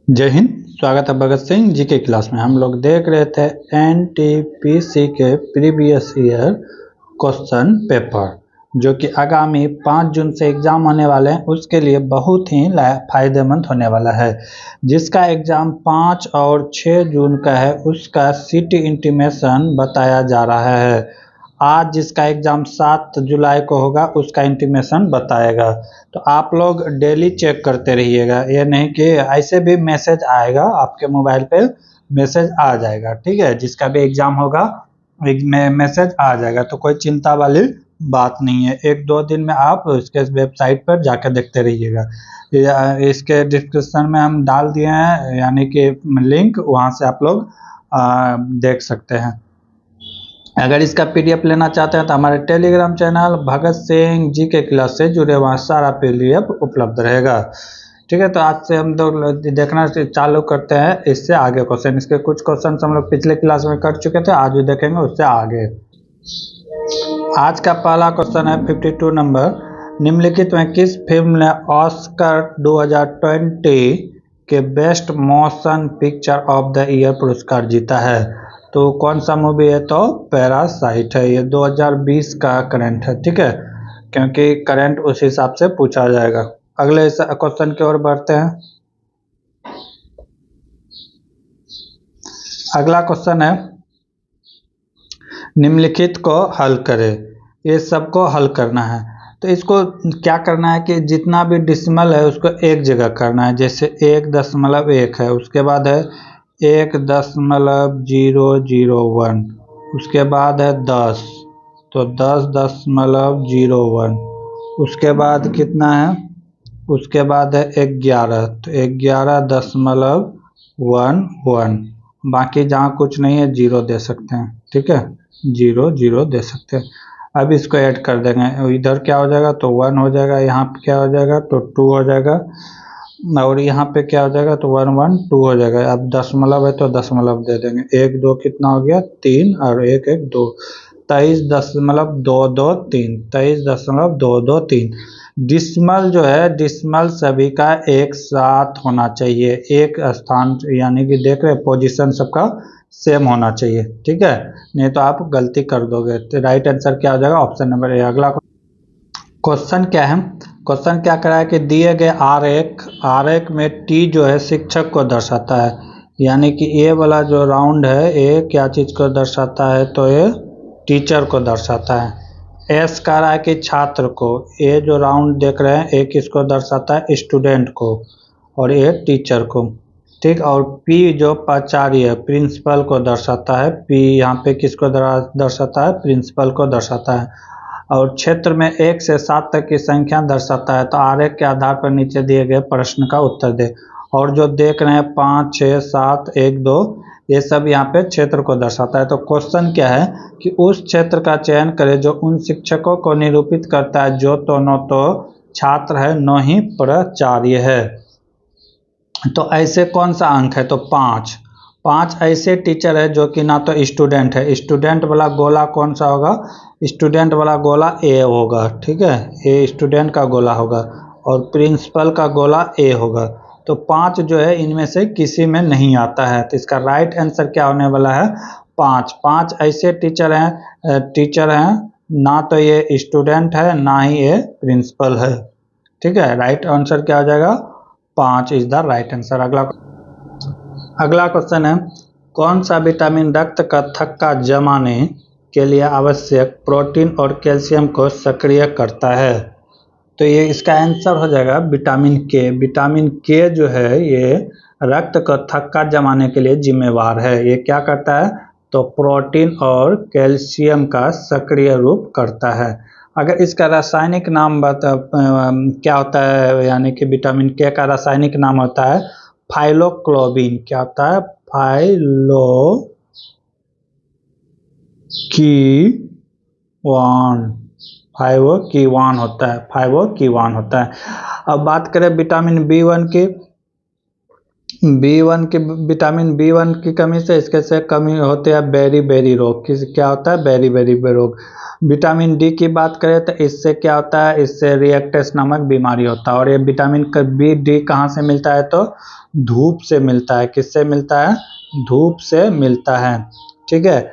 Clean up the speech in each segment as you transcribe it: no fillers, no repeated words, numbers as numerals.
जय हिंद। स्वागत है भगत सिंह जी के क्लास में। हम लोग देख रहे थे एनटीपीसी के प्रीवियस ईयर क्वेश्चन पेपर जो कि आगामी 5 जून से एग्जाम होने वाले हैं, उसके लिए बहुत ही फायदेमंद होने वाला है। जिसका एग्जाम 5 और 6 जून का है उसका सिटी इंटीमेशन बताया जा रहा है। आज जिसका एग्जाम 7 जुलाई को होगा उसका इंटीमेशन बताएगा। तो आप लोग डेली चेक करते रहिएगा, ये नहीं कि ऐसे भी मैसेज आएगा आपके मोबाइल पे, मैसेज आ जाएगा। ठीक है, जिसका भी एग्जाम होगा मैसेज आ जाएगा, तो कोई चिंता वाली बात नहीं है। 1-2 दिन में आप इसके वेबसाइट पर जाकर देखते रहिएगा। इसके डिस्क्रिप्शन में हम डाल दिए हैं, यानी कि लिंक, वहाँ से आप लोग देख सकते हैं। अगर इसका पीडीएफ लेना चाहते हैं तो हमारे टेलीग्राम चैनल भगत सिंह जी के क्लास से जुड़े, वहाँ सारा पीडीएफ उपलब्ध रहेगा। ठीक है, तो आज से हम लोग देखना चालू करते हैं इससे आगे क्वेश्चन। इसके कुछ क्वेश्चन हम लोग पिछले क्लास में कर चुके थे, आज भी देखेंगे उससे आगे। आज का पहला क्वेश्चन है 52 नंबर। निम्नलिखित में किस फिल्म ने ऑस्कर 2020 के best motion picture of the year पुरस्कार जीता है? तो कौन सा मूवी है? तो पैरासाइट है। ये 2020 का करंट है। ठीक है, क्योंकि करंट उस हिसाब से पूछा जाएगा। अगले क्वेश्चन की ओर बढ़ते हैं। अगला क्वेश्चन है, निम्नलिखित को हल करें। ये सबको हल करना है। तो इसको क्या करना है कि जितना भी डिसिमल है उसको एक जगह करना है। जैसे 1.1 है, उसके बाद है 1.001, उसके बाद है 10, तो 10.01, उसके बाद कितना है, उसके बाद है 11, तो 11.11, बाकी जहाँ कुछ नहीं है 0 दे सकते हैं। ठीक है, 0 दे सकते हैं। अब इसको ऐड कर देंगे, इधर क्या हो जाएगा तो 1 हो जाएगा, यहाँ पे क्या हो जाएगा तो 2 हो जाएगा, और यहाँ पे क्या हो जाएगा तो 1 1 2 हो जाएगा। अब दशमलव है तो दशमलव दे देंगे। 1 2 कितना हो गया 3, और 1 1 2, 23.223, 23.223। डिसिमल जो है, डिसिमल सभी का एक साथ होना चाहिए, एक स्थान, यानी कि देख रहे पोजीशन सबका सेम होना चाहिए। ठीक है, नहीं तो आप गलती कर दोगे। तो राइट आंसर क्या हो जाएगा? Option number A. अगला क्वेश्चन क्या है? क्वेश्चन क्या करा है कि दिए गए आरेख में टी जो है शिक्षक को दर्शाता है, यानी कि ए वाला जो राउंड है ए क्या चीज को दर्शाता है? तो ये टीचर को दर्शाता है। एस कह रहा है कि छात्र को, ए जो राउंड देख रहे हैं ए किसको दर्शाता है? स्टूडेंट को, और ये टीचर को। ठीक, और पी जो प्राचार्य है प्रिंसिपल को दर्शाता है। पी यहाँ पे किसको दर्शाता है? प्रिंसिपल को दर्शाता है। और क्षेत्र में 1 से 7 तक की संख्या दर्शाता है। तो आरेख के आधार पर नीचे दिए गए प्रश्न का उत्तर दे। और जो देख रहे हैं 5 6 7 1 2, ये सब यहाँ पे क्षेत्र को दर्शाता है। तो क्वेश्चन क्या है कि उस क्षेत्र का चयन करें जो उन शिक्षकों को निरूपित करता है जो तो न तो छात्र है न ही प्राचार्य है। तो ऐसे कौन सा अंक है? तो 5 ऐसे टीचर है जो कि ना तो स्टूडेंट है। स्टूडेंट वाला गोला कौन सा होगा? स्टूडेंट वाला गोला ए होगा। ठीक है, ए स्टूडेंट का गोला होगा, और प्रिंसिपल का गोला ए होगा। तो 5 जो है इनमें से किसी में नहीं आता है। तो इसका राइट आंसर क्या होने वाला है? 5 ऐसे टीचर हैं ना तो ये स्टूडेंट है ना ही ये प्रिंसिपल है। ठीक है, राइट आंसर क्या हो जाएगा? 5 इज द राइट आंसर। अगला क्वेश्चन है, कौन सा विटामिन रक्त का थक्का जमाने के लिए आवश्यक प्रोटीन और कैल्शियम को सक्रिय करता है? तो ये इसका आंसर हो जाएगा विटामिन के। विटामिन के जो है ये रक्त का थक्का जमाने के लिए जिम्मेवार है। ये क्या करता है? तो प्रोटीन और कैल्शियम का सक्रिय रूप करता है। अगर इसका रासायनिक नाम क्या होता है, यानी कि विटामिन के का रासायनिक नाम होता है फाइलोक्लोबिन। क्या होता है? फाइवोकीवान होता है। अब बात करें विटामिन B1 की, B1 की विटामिन B1 की कमी से इसके से कमी होते हैं बेरी बेरी रोग। किस क्या होता है? बेरी बेरी रोग। विटामिन डी की बात करें तो इससे क्या होता है? इससे रिएक्टस नामक बीमारी होता है। और ये विटामिन बी डी कहाँ से मिलता है? तो धूप से मिलता है। किससे मिलता है? धूप से मिलता है। ठीक है,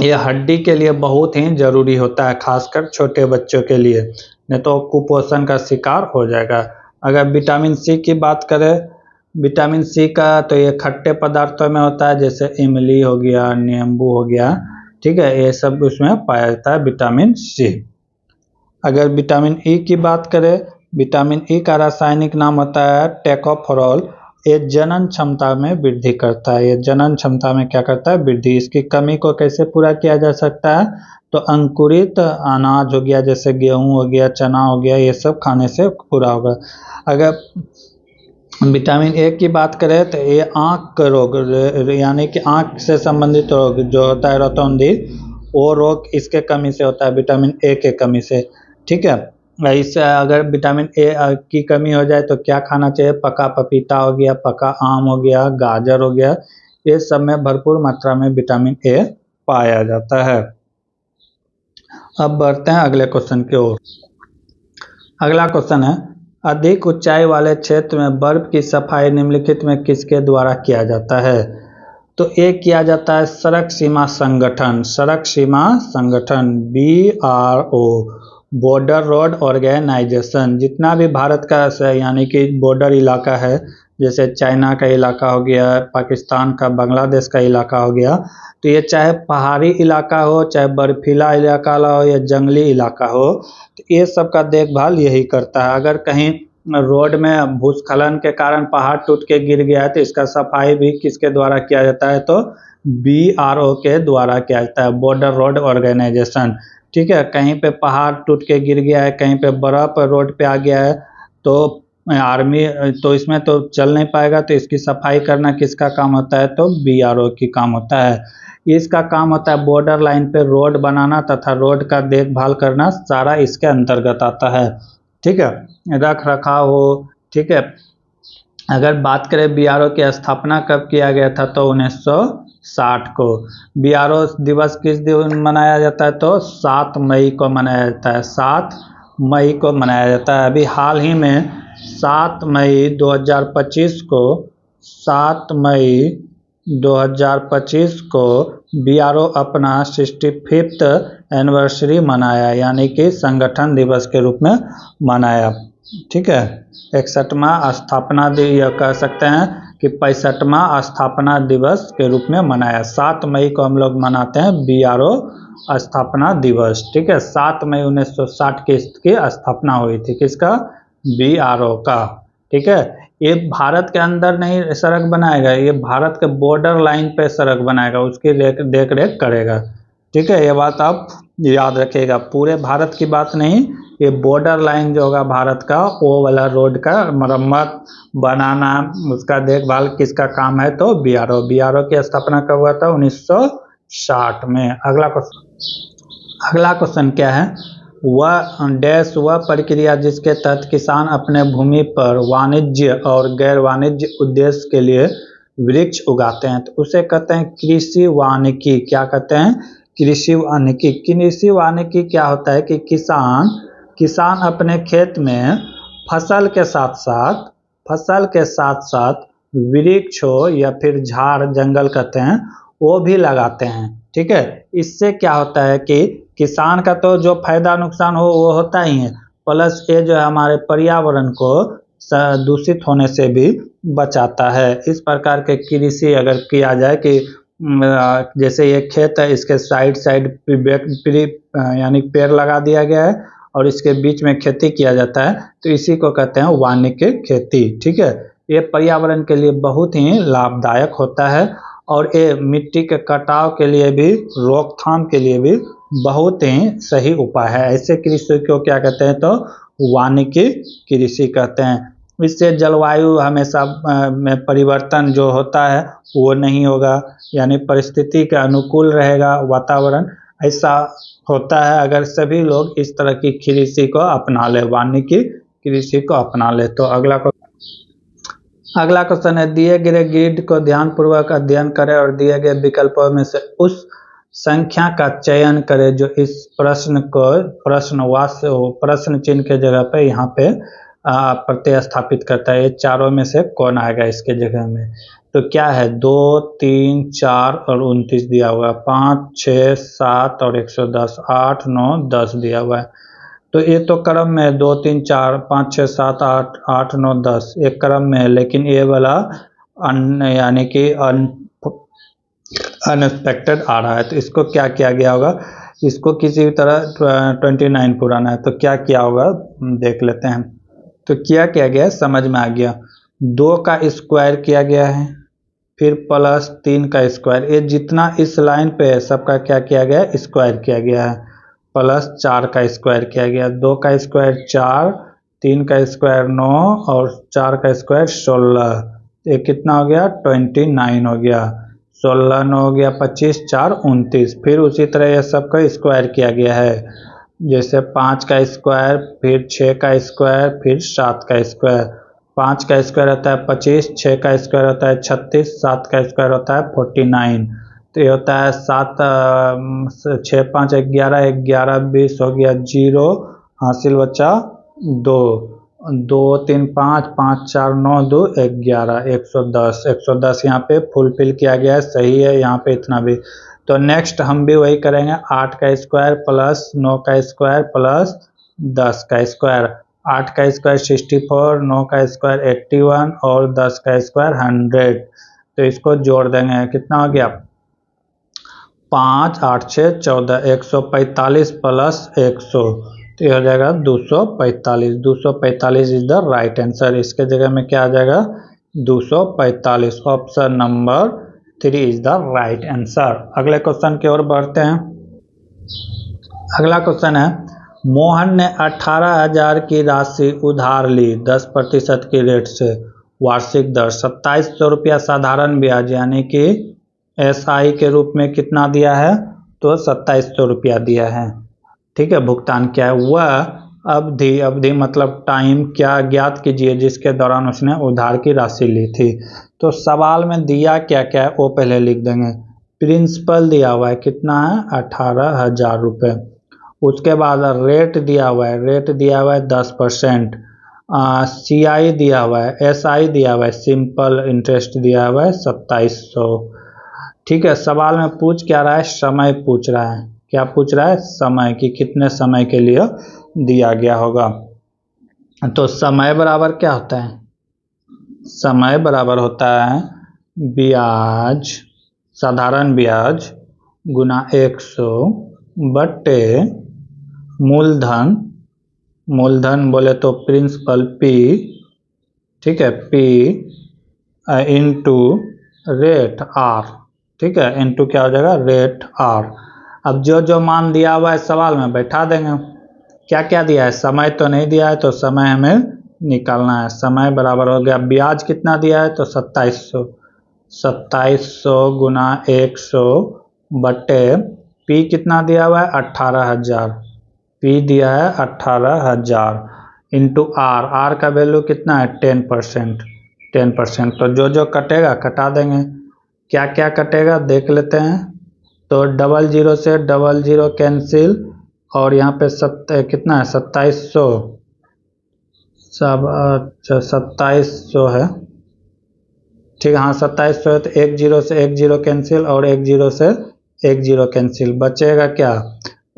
ये हड्डी के लिए बहुत ही जरूरी होता है, खासकर छोटे बच्चों के लिए, नहीं तो कुपोषण का शिकार हो जाएगा। अगर विटामिन सी की बात करें, विटामिन सी का तो ये खट्टे पदार्थों में होता है, जैसे इमली हो गया, नींबू हो गया। ठीक है, ये सब उसमें पाया जाता है विटामिन सी। अगर विटामिन ई की बात करें, विटामिन ई का रासायनिक नाम होता है टेकोफेरोल। ये जनन क्षमता में वृद्धि करता है। ये जनन क्षमता में क्या करता है? वृद्धि। इसकी कमी को कैसे पूरा किया जा सकता है? तो अंकुरित अनाज हो गया, जैसे गेहूं हो गया, चना हो गया, ये सब खाने से पूरा होगा। अगर विटामिन ए की बात करें तो ये आँख का रोग, यानी कि आँख से संबंधित रोग जो होता है रतौंधी, वो रोग इसके कमी से होता है, विटामिन ए के कमी से। ठीक है, इससे अगर विटामिन ए की कमी हो जाए तो क्या खाना चाहिए? पका पपीता हो गया, पका आम हो गया, गाजर हो गया, ये सब में भरपूर मात्रा में विटामिन ए पाया जाता है। अब बढ़ते हैं अगले क्वेश्चन की ओर। अगला क्वेश्चन है, अधिक ऊंचाई वाले क्षेत्र में बर्फ की सफाई निम्नलिखित में किसके द्वारा किया जाता है? तो ये किया जाता है सड़क सीमा संगठन। सड़क सीमा संगठन BRO, बॉर्डर रोड ऑर्गेनाइजेशन। जितना भी भारत का यानी कि बॉर्डर इलाका है, जैसे चाइना का इलाका हो गया, पाकिस्तान का, बांग्लादेश का इलाका हो गया, तो ये चाहे पहाड़ी इलाका हो, चाहे बर्फीला इलाका हो, या जंगली इलाका हो, तो ये सब का देखभाल यही करता है। अगर कहीं रोड में भूस्खलन के कारण पहाड़ टूट के गिर गया है तो इसका सफाई भी किसके द्वारा किया जाता है? तो BRO के द्वारा किया जाता है, बॉर्डर रोड ऑर्गेनाइजेशन। ठीक है, कहीं पे पहाड़ टूट के गिर गया है, कहीं पे बर्फ रोड पे आ गया है, तो आर्मी तो इसमें तो चल नहीं पाएगा, तो इसकी सफाई करना किसका काम होता है? तो BRO की काम होता है। इसका काम होता है बॉर्डर लाइन पे रोड बनाना तथा रोड का देखभाल करना, सारा इसके अंतर्गत आता है। ठीक है, रख रखाव हो। ठीक है, अगर बात करें BRO की स्थापना कब किया गया था? तो 1960 को। BRO दिवस किस दिन मनाया जाता है? तो 7 मई को मनाया जाता है। 7 मई को मनाया जाता है। अभी हाल ही में 7 मई 2025 को, 7 मई 2025 को BRO अपना 65th एनिवर्सरी मनाया, यानी कि संगठन दिवस के रूप में मनाया। ठीक है, 61वां स्थापना यह कह सकते हैं कि 65वां स्थापना दिवस के रूप में मनाया। 7 मई को हम लोग मनाते हैं BRO स्थापना दिवस। ठीक है, 7 मई 1960 की इसकी स्थापना हुई थी। किसका? BRO का। ठीक है, ये भारत के अंदर नहीं सड़क बनाएगा, ये भारत के बॉर्डर लाइन पे सड़क बनाएगा, उसकी देख रेख करेगा। ठीक है, ये बात आप याद रखिएगा। पूरे भारत की बात नहीं, ये बॉर्डर लाइन जो होगा भारत का, वो वाला रोड का मरम्मत, बनाना, उसका देखभाल किसका काम है? तो BRO की स्थापना कब हुआ था? 1960 में। अगला क्वेश्चन क्या है? वह प्रक्रिया जिसके तहत किसान अपने भूमि पर वाणिज्य और गैर वाणिज्य उद्देश्य के लिए वृक्ष उगाते हैं, तो उसे कहते हैं कृषि वानिकी। क्या कहते हैं? कृषि वानिकी। कृषि वानिकी क्या होता है कि किसान अपने खेत में फसल के साथ साथ वृक्ष हो या फिर झाड़, जंगल कहते हैं, वो भी लगाते हैं। ठीक है, इससे क्या होता है कि किसान का तो जो फायदा नुकसान हो वो होता ही है, प्लस ये जो है हमारे पर्यावरण को दूषित होने से भी बचाता है। इस प्रकार के कृषि अगर किया जाए कि जैसे ये खेत है, इसके साइड यानी पेड़ लगा दिया गया है और इसके बीच में खेती किया जाता है, तो इसी को कहते हैं वानिकी खेती। ठीक है, ये पर्यावरण के लिए बहुत ही लाभदायक होता है और ये मिट्टी के कटाव के लिए भी, रोकथाम के लिए भी बहुत ही सही उपाय है। ऐसे कृषि को क्या कहते हैं? तो वानिकी कृषि कहते हैं। इससे जलवायु हमेशा में परिवर्तन जो होता है वो नहीं होगा, यानी परिस्थिति के अनुकूल रहेगा वातावरण। ऐसा होता है अगर सभी लोग इस तरह की कृषि को अपना ले, वानिकी कृषि को अपना ले। तो अगला अगला क्वेश्चन है, दिए गए ग्रिड को ध्यानपूर्वक अध्ययन करें और दिए गए विकल्पों में से उस संख्या का चयन करें जो इस प्रश्न को प्रश्न चिन्ह के जगह पे यहाँ पे प्रतिस्थापित करता है। ये चारों में से कौन आएगा इसके जगह में? तो क्या है, 2, 3, 4 और 29 दिया हुआ है, 5, 6, 7 और 110, 8, 9, 10 दिया हुआ है। तो ये तो क्रम में 2, 3, 4, 5, 6, 7, 8, 8, 9, 10 एक क्रम में है, लेकिन ये वाला यानी कि अनएक्सपेक्टेड आ रहा है। तो इसको क्या किया गया होगा, इसको किसी भी तरह 29 पुराना है तो क्या किया होगा देख लेते हैं। तो क्या किया गया है समझ में आ गया, 2 का स्क्वायर किया गया है, फिर प्लस 3 का स्क्वायर, ये जितना इस लाइन पे है सबका क्या किया गया है, स्क्वायर किया गया है, प्लस 4 का स्क्वायर किया गया, 2 का स्क्वायर 4, 3 का स्क्वायर 9 और 4 का स्क्वायर 16, ये कितना हो गया 29 हो गया, 16 9 हो गया 25, 4 29। फिर उसी तरह ये सबका स्क्वायर किया गया है, जैसे 5 का स्क्वायर, फिर 6 का स्क्वायर, फिर 7 का स्क्वायर। 5 का स्क्वायर होता है 25, 6 का स्क्वायर होता है 36, 7 का स्क्वायर होता है 49। तो ये होता है 7 6 5 11, 11 20 हो गया 0, हासिल बचा 2, 2 3 5, 5 4 9 2 11, 110। 110 यहाँ पे फुलफिल किया गया है, सही है यहाँ पे इतना भी। तो नेक्स्ट हम भी वही करेंगे, 8 का स्क्वायर प्लस 9 का स्क्वायर प्लस 10 का स्क्वायर। 8 का स्क्वायर 64, 9 का स्क्वायर 81 और 10 का स्क्वायर 100। तो इसको जोड़ देंगे, कितना हो गया 5 8 6 14, 145 प्लस 100 तो ये हो जाएगा 245। 245 इज द राइट आंसर, इसके जगह में क्या आ जाएगा 245। Option number 3 is the right answer. अगले क्वेश्चन की ओर बढ़ते हैं। अगला क्वेश्चन है, मोहन ने 18,000 की राशि उधार ली 10% की रेट से, वार्षिक दर 2700 रुपया साधारण ब्याज यानी कि SI के रूप में कितना दिया है, तो 2700 रुपया दिया है। ठीक है, भुगतान क्या है, वह अवधि मतलब टाइम क्या ज्ञात कीजिए जिसके दौरान उसने उधार की राशि ली थी। तो सवाल में दिया क्या क्या है वो पहले लिख देंगे। प्रिंसिपल दिया हुआ है कितना है 18,000 रुपये, उसके बाद रेट दिया हुआ है, रेट दिया हुआ है 10%, CI दिया हुआ है, SI दिया हुआ है, सिंपल इंटरेस्ट दिया हुआ है 2700। ठीक है, सवाल में पूछ क्या रहा है, समय पूछ रहा है, क्या पूछ रहा है समय, कि कितने समय के लिए दिया गया होगा। तो समय बराबर क्या होता है, समय बराबर होता है ब्याज, साधारण ब्याज गुना 100 बट्टे मूलधन, मूलधन बोले तो प्रिंसिपल P, ठीक है, P इंटू रेट R, ठीक है, इंटू क्या हो जाएगा रेट R। अब जो जो मान दिया हुआ है सवाल में बैठा देंगे। क्या क्या दिया है, समय तो नहीं दिया है तो समय हमें निकालना है। समय बराबर हो गया, ब्याज कितना दिया है तो 2700, 2700 गुना 100 बट्टे P कितना दिया हुआ है 18,000, P दिया है 18,000 इंटू R का वैल्यू कितना है 10%, 10%। तो जो जो कटेगा कटा देंगे। क्या क्या कटेगा देख लेते हैं। तो 00 से 00 कैंसिल और यहाँ पे कितना है 2700, सब 2700 है, ठीक है, हाँ 2700 है। तो 10 से 10 कैंसिल और 10 से 10 कैंसिल, बचेगा क्या,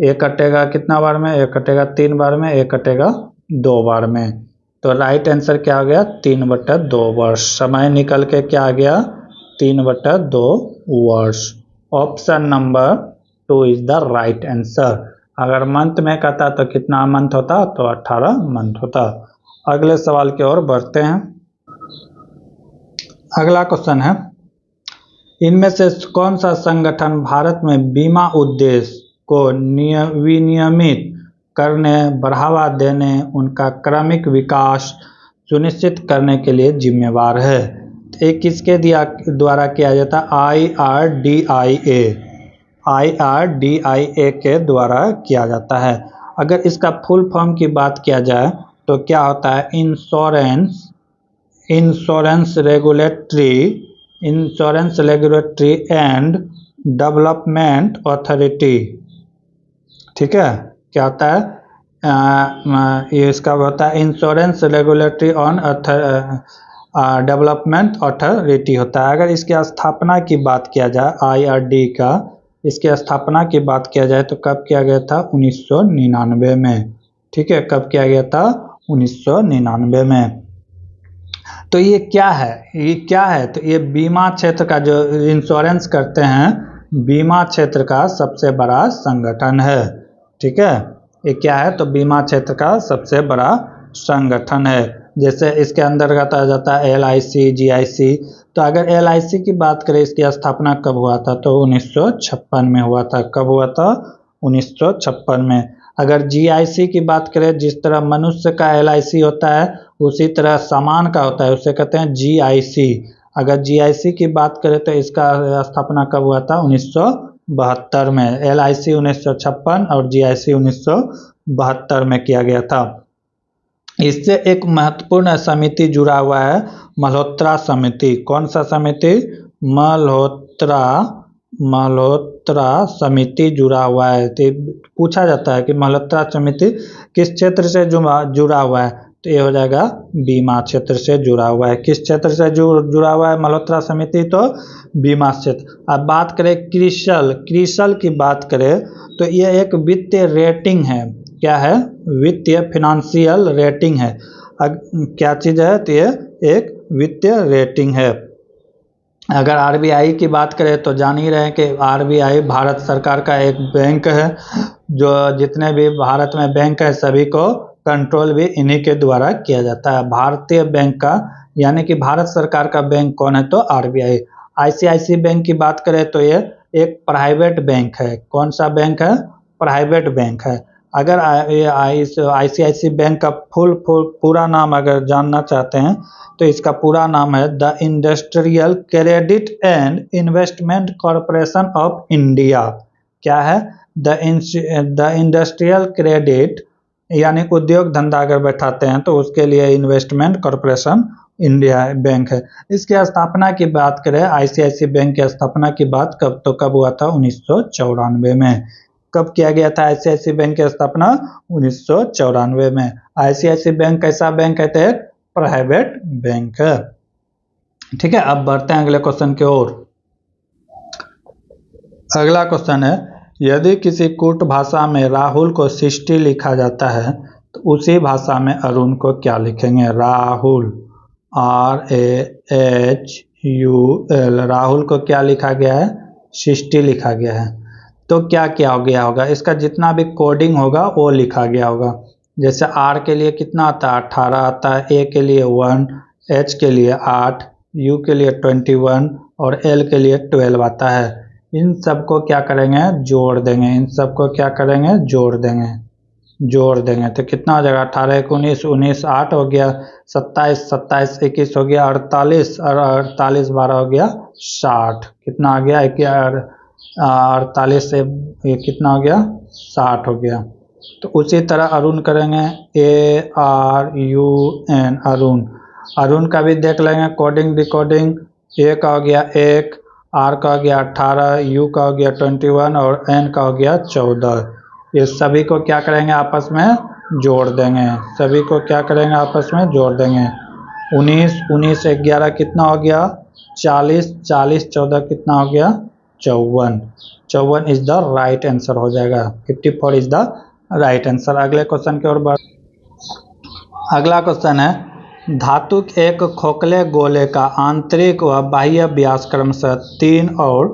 एक कटेगा कितना बार में, एक कटेगा 3 बार में, एक कटेगा 2 बार में। तो राइट आंसर क्या आ गया 3/2 वर्ष। समय निकल के क्या आ गया 3/2 वर्ष। Option number 2 is the right answer. अगर मंथ में कहता तो कितना मंथ होता, तो 18 मंथ होता। अगले सवाल की ओर बढ़ते हैं। अगला क्वेश्चन है, इनमें से कौन सा संगठन भारत में बीमा उद्देश्य को विनियमित करने, बढ़ावा देने, उनका क्रमिक विकास सुनिश्चित करने के लिए जिम्मेवार है। एक किसके द्वारा किया जाता है, IRDAI के द्वारा किया जाता है। अगर इसका फुल फॉर्म की बात किया जाए तो क्या होता है, insurance regulatory and development authority. ठीक है, क्या होता है, ये इसका होता है insurance regulatory on development authority होता है। अगर इसकी स्थापना की बात किया जाए, IRD का इसकी स्थापना की बात किया जाए तो कब किया गया था, 1999 में। ठीक है, कब किया गया था, 1999 में। तो ये क्या है, तो ये बीमा क्षेत्र का, जो इंश्योरेंस करते हैं, बीमा क्षेत्र का सबसे बड़ा संगठन है। ठीक है, ये क्या है, तो बीमा क्षेत्र का सबसे बड़ा संगठन है। जैसे इसके अंतर्गत आ जाता है LIC, GIC। तो अगर LIC की बात करें, इसकी स्थापना कब हुआ था, तो 1956 में हुआ था। कब हुआ था, 1956 में। अगर GIC की बात करें, जिस तरह मनुष्य का LIC होता है उसी तरह सामान का होता है, उसे कहते हैं GIC। अगर GIC की बात करें तो इसका स्थापना कब हुआ था, 1972 में। LIC 1956 और GIC 1972 में किया गया था। इससे एक महत्वपूर्ण समिति जुड़ा हुआ है, मल्होत्रा समिति। कौन सा समिति, मल्होत्रा समिति जुड़ा हुआ है। तो पूछा जाता है कि मल्होत्रा समिति किस क्षेत्र से जुड़ा हुआ है, तो ये हो जाएगा बीमा क्षेत्र से जुड़ा हुआ है। किस क्षेत्र से जुड़ा हुआ है मल्होत्रा समिति, तो बीमा क्षेत्र। अब बात करें क्रिसल की बात करें तो ये एक वित्तीय रेटिंग है। क्या है, वित्तीय फिनेंशियल रेटिंग है। क्या चीज है, तो ये एक वित्तीय रेटिंग है। अगर RBI की बात करें तो जान ही रहे हैं कि RBI भारत सरकार का एक बैंक है, जो जितने भी भारत में बैंक है सभी को कंट्रोल भी इन्हीं के द्वारा किया जाता है। भारतीय बैंक का, यानी कि भारत सरकार का बैंक कौन है, तो RBI। ICICI बैंक की बात करें तो ये एक प्राइवेट बैंक है। कौन सा बैंक है, प्राइवेट बैंक है। अगर ICICI बैंक का पूरा नाम अगर जानना चाहते हैं तो इसका पूरा नाम है the industrial credit and investment corporation of India. क्या है, द इंडस्ट्रियल क्रेडिट, यानी उद्योग धंधा अगर बैठाते हैं तो उसके लिए इन्वेस्टमेंट कॉरपोरेशन इंडिया बैंक है। इसकी स्थापना की बात करें, ICICI बैंक की स्थापना की बात कब हुआ था, 1994 में। कब किया गया था ICICI बैंक की स्थापना, 1994 में। ICICI बैंक कैसा बैंक है, तो प्राइवेट बैंक है। ठीक है, अब बढ़ते हैं अगले क्वेश्चन की ओर। अगला क्वेश्चन है, यदि किसी कूट भाषा में राहुल को सृष्टि लिखा जाता है तो उसी भाषा में अरुण को क्या लिखेंगे। राहुल, RAHUL, राहुल को क्या लिखा गया है, सृष्टि लिखा गया है। तो क्या क्या हो गया होगा, इसका जितना भी कोडिंग होगा वो लिखा गया होगा। जैसे R के लिए कितना आता है, 18 आता है, A के लिए 1, H के लिए 8, U के लिए 21 और L के लिए 12 आता है। इन सबको क्या करेंगे, जोड़ देंगे। इन सबको क्या करेंगे, जोड़ देंगे। तो कितना हो जाएगा, 18 1 19, 19 8 हो गया, 27 27 21 हो गया 48, और 48 12 हो गया 60। कितना आ गया, 48 से ये कितना हो गया, 60 हो गया। तो उसी तरह अरुण करेंगे, ARUN, अरुण का भी देख लेंगे कोडिंग डिकोडिंग। A का हो गया 1, R का हो गया 18, U का हो गया 21 और N का हो गया 14। ये सभी को क्या करेंगे, आपस में जोड़ देंगे। 19 19 11 कितना हो गया, 40 40 14 कितना हो गया, 54 इज द राइट आंसर हो जाएगा। 54 इज द राइट आंसर। अगले क्वेश्चन की ओर बढ़। अगला क्वेश्चन है, धातु के एक खोखले गोले का आंतरिक व बाह्य व्यास क्रमशः 3 और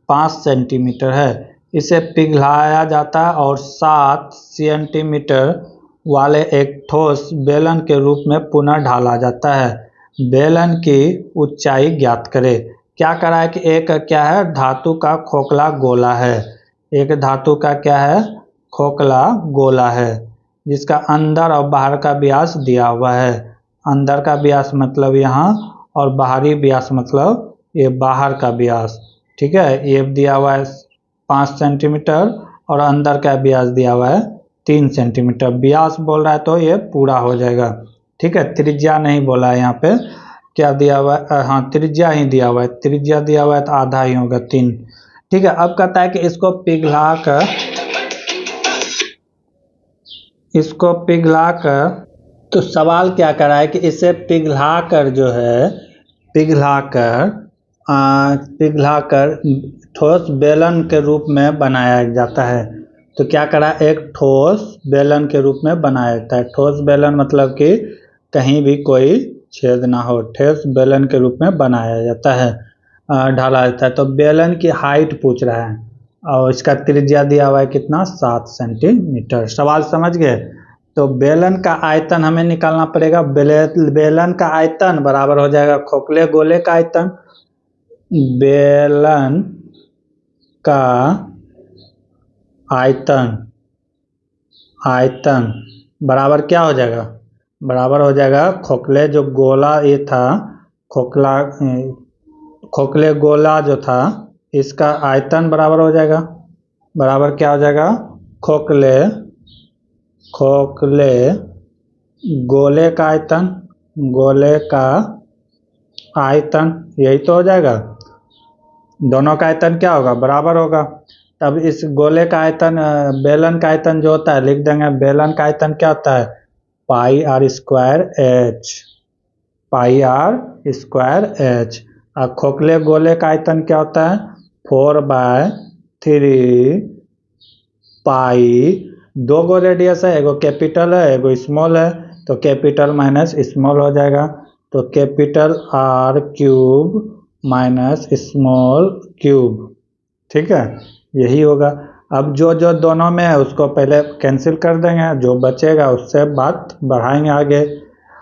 5 सेंटीमीटर है। इसे पिघलाया जाता है और 7 सेंटीमीटर वाले एक ठोस बेलन के रूप में पुनः ढाला जाता है। बेलन की ऊंचाई ज्ञात करें। क्या करा है कि एक क्या है, धातु का खोखला गोला है। एक धातु का क्या है, खोखला गोला है, जिसका अंदर और बाहर का व्यास दिया हुआ है। अंदर का व्यास मतलब यहाँ, और बाहरी व्यास मतलब ये बाहर का व्यास। ठीक है, ये दिया हुआ है 5 सेंटीमीटर और अंदर का व्यास दिया हुआ है 3 सेंटीमीटर। व्यास बोल रहा है तो ये पूरा हो जाएगा। ठीक है, त्रिज्या नहीं बोला है यहाँ पे। क्या दिया हुआ है, हाँ त्रिज्या ही दिया हुआ है, त्रिज्या दिया हुआ है तो आधा ही होगा 3। ठीक है, अब कहता है कि इसको पिघला कर तो सवाल क्या कर रहा है कि इसे पिघला कर जो है पिघला कर ठोस बेलन के रूप में बनाया जाता है। तो क्या करा, एक ठोस बेलन के रूप में बनाया जाता है। ठोस बेलन मतलब कि कहीं भी कोई छेद ना हो, ठोस बेलन के रूप में बनाया जाता है, ढाला जाता है। तो बेलन की हाइट पूछ रहा है और इसका त्रिज्या दिया हुआ है कितना, 7 सेंटीमीटर। सवाल समझ गए। तो बेलन का आयतन हमें निकालना पड़ेगा। बेलन का आयतन बराबर हो जाएगा खोखले गोले का आयतन। बेलन का आयतन बराबर क्या हो जाएगा, बराबर हो जाएगा खोखले जो गोला ये था, खोखले गोला जो था इसका आयतन बराबर हो जाएगा, बराबर क्या हो जाएगा, खोखले गोले का आयतन, यही तो हो जाएगा। दोनों का आयतन क्या होगा, बराबर होगा। तब इस गोले का आयतन, बेलन का आयतन जो होता है लिख देंगे। बेलन का आयतन क्या होता है, पाई आर स्क्वायर एच। और खोखले गोले का आयतन क्या होता है, 4/3 पाई। दो गो रेडियस है, एगो कैपिटल है एगो स्मॉल है, तो कैपिटल माइनस स्मॉल हो जाएगा। तो capital R cube minus small cube, ठीक है, यही होगा। अब जो जो दोनों में है उसको पहले कैंसिल कर देंगे, जो बचेगा उससे बात बढ़ाएंगे आगे।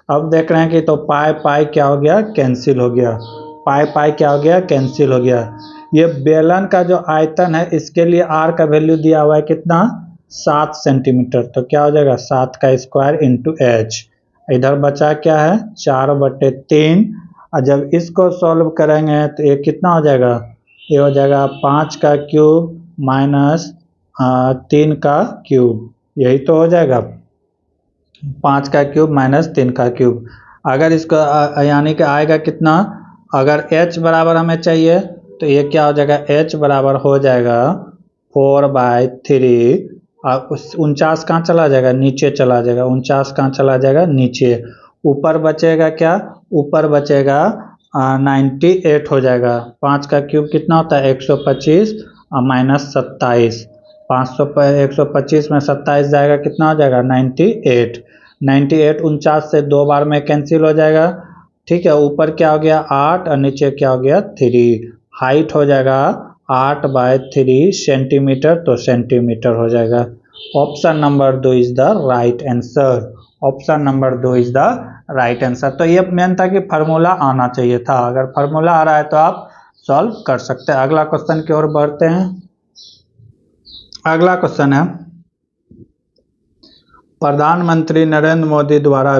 अब देख रहे हैं कि तो पाई क्या हो गया, कैंसिल हो गया। पाई क्या हो गया, कैंसिल हो गया। ये बेलन का जो आयतन है इसके लिए R का वैल्यू दिया हुआ है कितना, 7 सेंटीमीटर। तो क्या हो जाएगा, 7 का स्क्वायर इंटू एच। इधर बचा क्या है, 4/3। और जब इसको सॉल्व करेंगे तो ये कितना हो जाएगा, ये हो जाएगा 5 का क्यूब माइनस 3 का क्यूब, यही तो हो जाएगा 5 का क्यूब माइनस 3 का क्यूब। अगर इसको यानी कि आएगा कितना, अगर h बराबर हमें चाहिए तो ये क्या हो जाएगा, h बराबर हो जाएगा 4/3। और 49 कहाँ चला जाएगा, नीचे चला जाएगा। 49 कहाँ चला जाएगा, नीचे। ऊपर बचेगा क्या, ऊपर बचेगा 98 हो जाएगा। 5 का क्यूब कितना होता है, 125 और माइनस 27। 125 में 27 जाएगा, कितना हो जाएगा, 98। 49 से 2 बार में कैंसिल हो जाएगा, ठीक है। ऊपर क्या हो गया 8 और नीचे क्या हो गया 3। हाइट हो जाएगा 8/3 सेंटीमीटर, तो सेंटीमीटर हो जाएगा। Option number 2 is the right answer. Option number 2 is the right answer. तो ये मेन था कि फार्मूला आना चाहिए था। अगर फार्मूला आ रहा है तो आप सॉल्व कर सकते हैं। अगला क्वेश्चन की ओर बढ़ते हैं। अगला क्वेश्चन है, प्रधानमंत्री नरेंद्र मोदी द्वारा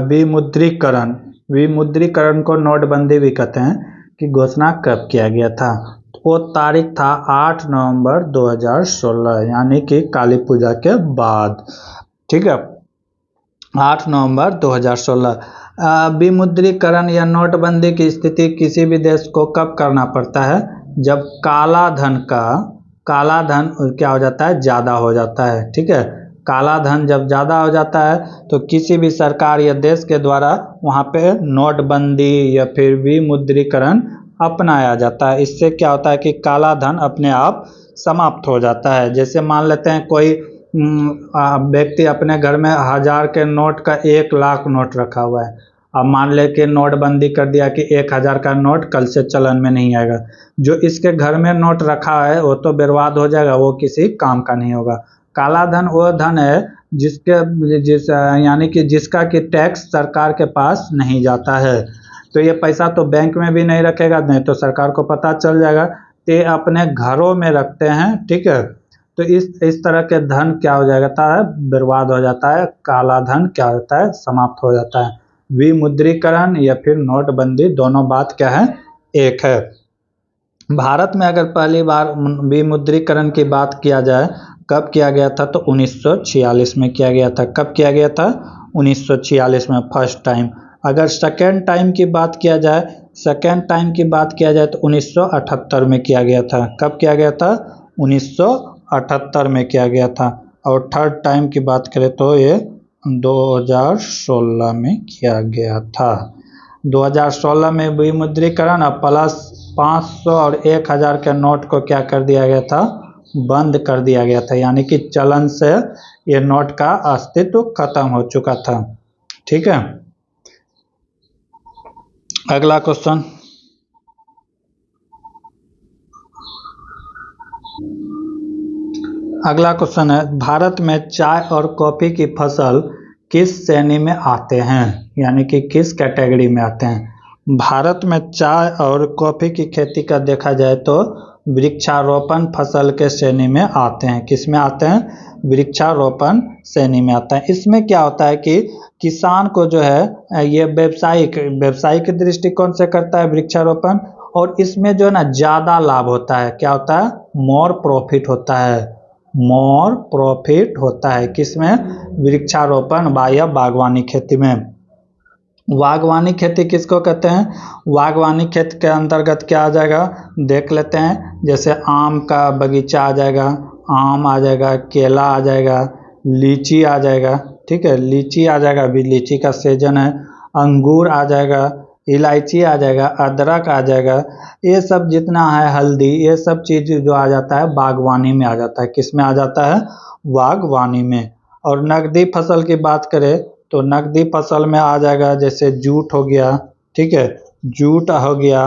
विमुद्रीकरण को नोटबंदी भी कहते हैं कि घोषणा कब किया गया था। वो तारीख था 8 नवंबर 2016, यानी कि काली पूजा के बाद, ठीक है, 8 नवंबर 2016। विमुद्रीकरण या नोटबंदी की स्थिति किसी भी देश को कब करना पड़ता है, जब काला धन क्या हो जाता है, ज़्यादा हो जाता है, ठीक है। काला धन जब ज़्यादा हो जाता है तो किसी भी सरकार या देश के द्वारा वहाँ पे नोटबंदी या फिर विमुद्रीकरण अपनाया जाता है। इससे क्या होता है कि काला धन अपने आप समाप्त हो जाता है। जैसे मान लेते हैं कोई व्यक्ति अपने घर में 1000 के नोट का 1 लाख नोट रखा हुआ है। अब मान ले कि नोटबंदी कर दिया कि 1000 का नोट कल से चलन में नहीं आएगा। जो इसके घर में नोट रखा है वो तो बर्बाद हो जाएगा, वो किसी काम का नहीं होगा। काला धन वो धन है यानी कि जिसका कि टैक्स सरकार के पास नहीं जाता है। तो ये पैसा तो बैंक में भी नहीं रखेगा, नहीं तो सरकार को पता चल जाएगा, तो ये अपने घरों में रखते हैं, ठीक है। तो इस तरह के धन क्या हो जाता है, बर्बाद हो जाता है। काला धन क्या होता है, समाप्त हो जाता है। विमुद्रीकरण या फिर नोटबंदी दोनों बात क्या है, एक है। भारत में अगर पहली बार विमुद्रीकरण की बात किया जाए कब किया गया था, तो 1946 में किया गया था। कब किया गया था, 1946 में फर्स्ट टाइम। अगर सेकेंड टाइम की बात किया जाए सेकेंड टाइम की बात किया जाए तो 1978 में किया गया था। कब किया गया था? 1978 में किया गया था। और थर्ड टाइम की बात करें तो ये 2016 में किया गया था। 2016 में विमुद्रीकरण और प्लस 500 और 1000 के नोट को क्या कर दिया गया था? बंद कर दिया गया था, यानी कि चलन से ये नोट का अस्तित्व खत्म हो चुका था। ठीक है, अगला क्वेश्चन। अगला क्वेश्चन है, भारत में चाय और कॉफी की फसल किस श्रेणी में आते हैं, यानी कि किस कैटेगरी में आते हैं? भारत में चाय और कॉफी की खेती का देखा जाए तो वृक्षारोपण फसल के श्रेणी में आते हैं। किस में आते हैं? वृक्षारोपण श्रेणी में आता है। इसमें क्या होता है कि किसान को जो है ये व्यवसायिक दृष्टिकोण से करता है वृक्षारोपण, और इसमें जो है ना ज्यादा लाभ होता है। क्या होता है? मोर प्रॉफिट होता है। मोर प्रॉफिट होता है किसमें? वृक्षारोपण या बागवानी खेती में। बागवानी खेती किसको कहते हैं? बागवानी खेती के अंतर्गत क्या आ जाएगा देख लेते हैं। जैसे आम का बगीचा आ जाएगा, आम आ जाएगा, केला आ जाएगा, लीची आ जाएगा। ठीक है, लीची आ जाएगा, अभी लीची का सीजन है। अंगूर आ जाएगा, इलायची आ जाएगा, अदरक आ जाएगा। ये सब जितना है, हल्दी, ये सब चीज जो आ जाता है बागवानी में आ जाता है। किस में आ जाता है? बागवानी में। और नकदी फसल की बात करें तो नकदी फसल में आ जाएगा जैसे जूट हो गया। ठीक है, जूट हो गया,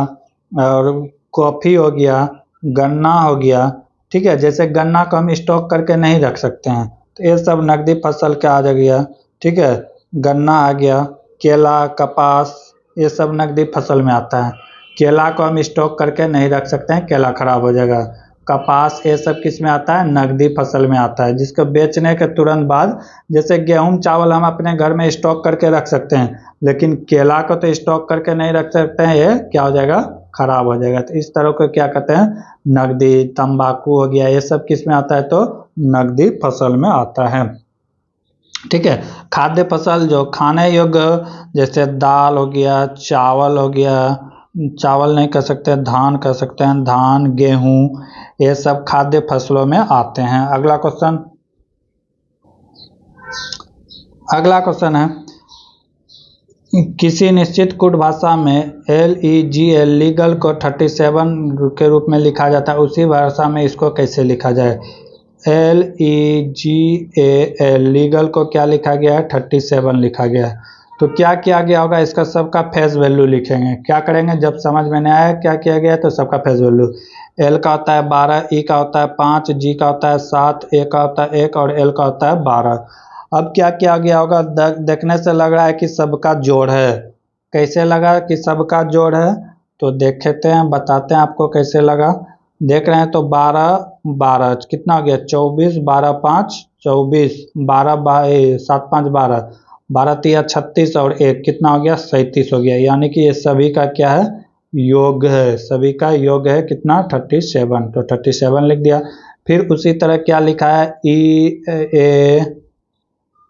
और कॉफी हो गया, गन्ना हो गया। ठीक है, जैसे गन्ना को हम स्टॉक करके नहीं रख सकते हैं, तो ये सब नकदी फसल का आ गया। ठीक है, गन्ना आ गया, केला, कपास, ये सब नकदी फसल में आता है। केला को हम स्टॉक करके नहीं रख सकते हैं, केला खराब हो जाएगा। कपास, ये सब किस में आता है? नकदी फसल में आता है, जिसको बेचने के तुरंत बाद, जैसे गेहूं चावल हम अपने घर में स्टॉक करके रख सकते हैं, लेकिन केला को तो स्टॉक करके नहीं रख सकते हैं, ये क्या हो जाएगा? खराब हो जाएगा। तो इस तरह को क्या कहते हैं? नकदी। तंबाकू हो गया, ये सब किस में आता है? तो नकदी फसल में आता है। ठीक है, खाद्य फसल जो खाने योग्य, जैसे दाल हो गया, चावल हो गया, चावल नहीं कह सकते, धान कह सकते हैं, धान, गेहूं, ये सब खाद्य फसलों में आते हैं। अगला क्वेश्चन। अगला क्वेश्चन है, किसी निश्चित कोड भाषा में LEGL लीगल को 37 के रूप में लिखा जाता है, उसी भाषा में इसको कैसे लिखा जाए? LEGAL लीगल को क्या लिखा गया है? 37 लिखा गया है। तो क्या किया गया होगा? इसका सबका फेस वैल्यू लिखेंगे। क्या करेंगे? जब समझ में नहीं आया क्या किया गया है तो सबका फेस वैल्यू। L का होता है 12, E का होता है 5, G का होता है 7, A का होता है 1 और L का होता है 12। अब क्या किया गया होगा? देखने से लग रहा है कि सबका जोड़ है। कैसे लगा कि सबका जोड़ है? तो देखते हैं, बताते हैं आपको कैसे लगा। देख रहे हैं तो 12 12 कितना हो गया? 24, 12 5 24, 12 7 5 12, 12 3 36 और 1 कितना हो गया? 37 हो गया। यानी कि ये सभी का क्या है? योग है। सभी का योग है कितना? 37। तो 37 लिख दिया। फिर उसी तरह क्या लिखा है?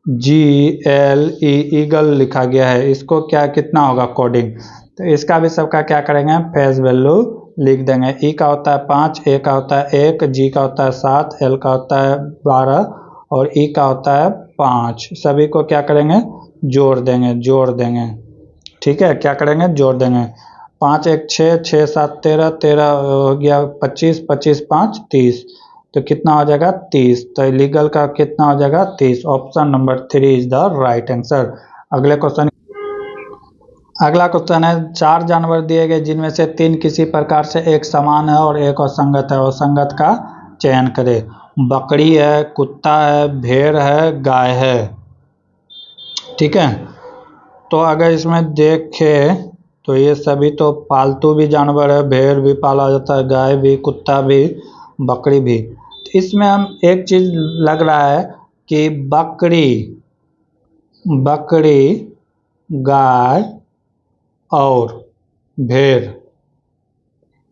EAGLE ईगल लिखा गया है। इसको क्या कितना होगा कोडिंग? तो इसका भी सबका क्या करेंगे? फेस वैल्यू लिख देंगे। E का होता है 5, A का होता है 1, G का होता है 7, L का होता है 12 और E का होता है 5। सभी को क्या करेंगे? जोड़ देंगे। ठीक है, क्या करेंगे? जोड़ देंगे। 5 1 6, 6 7 13, 13 हो गया 25, 25 5 30। तो कितना हो जाएगा? 30। तो इलीगल का कितना हो जाएगा? 30। Option number 3 is the right answer. अगला क्वेश्चन है, 4 जानवर दिए गए जिनमें से 3 किसी प्रकार से एक समान है और एक असंगत है, असंगत का चयन करें। बकरी है, कुत्ता है, भेड़ है, गाय है। ठीक है, तो अगर इसमें देखें तो ये सभी तो पालतू भी जानवर है, भेड़ भी पाला जाता है, गाय भी, कुत्ता भी, बकरी भी। तो इसमें हम एक चीज लग रहा है कि बकरी, गाय और भेड़,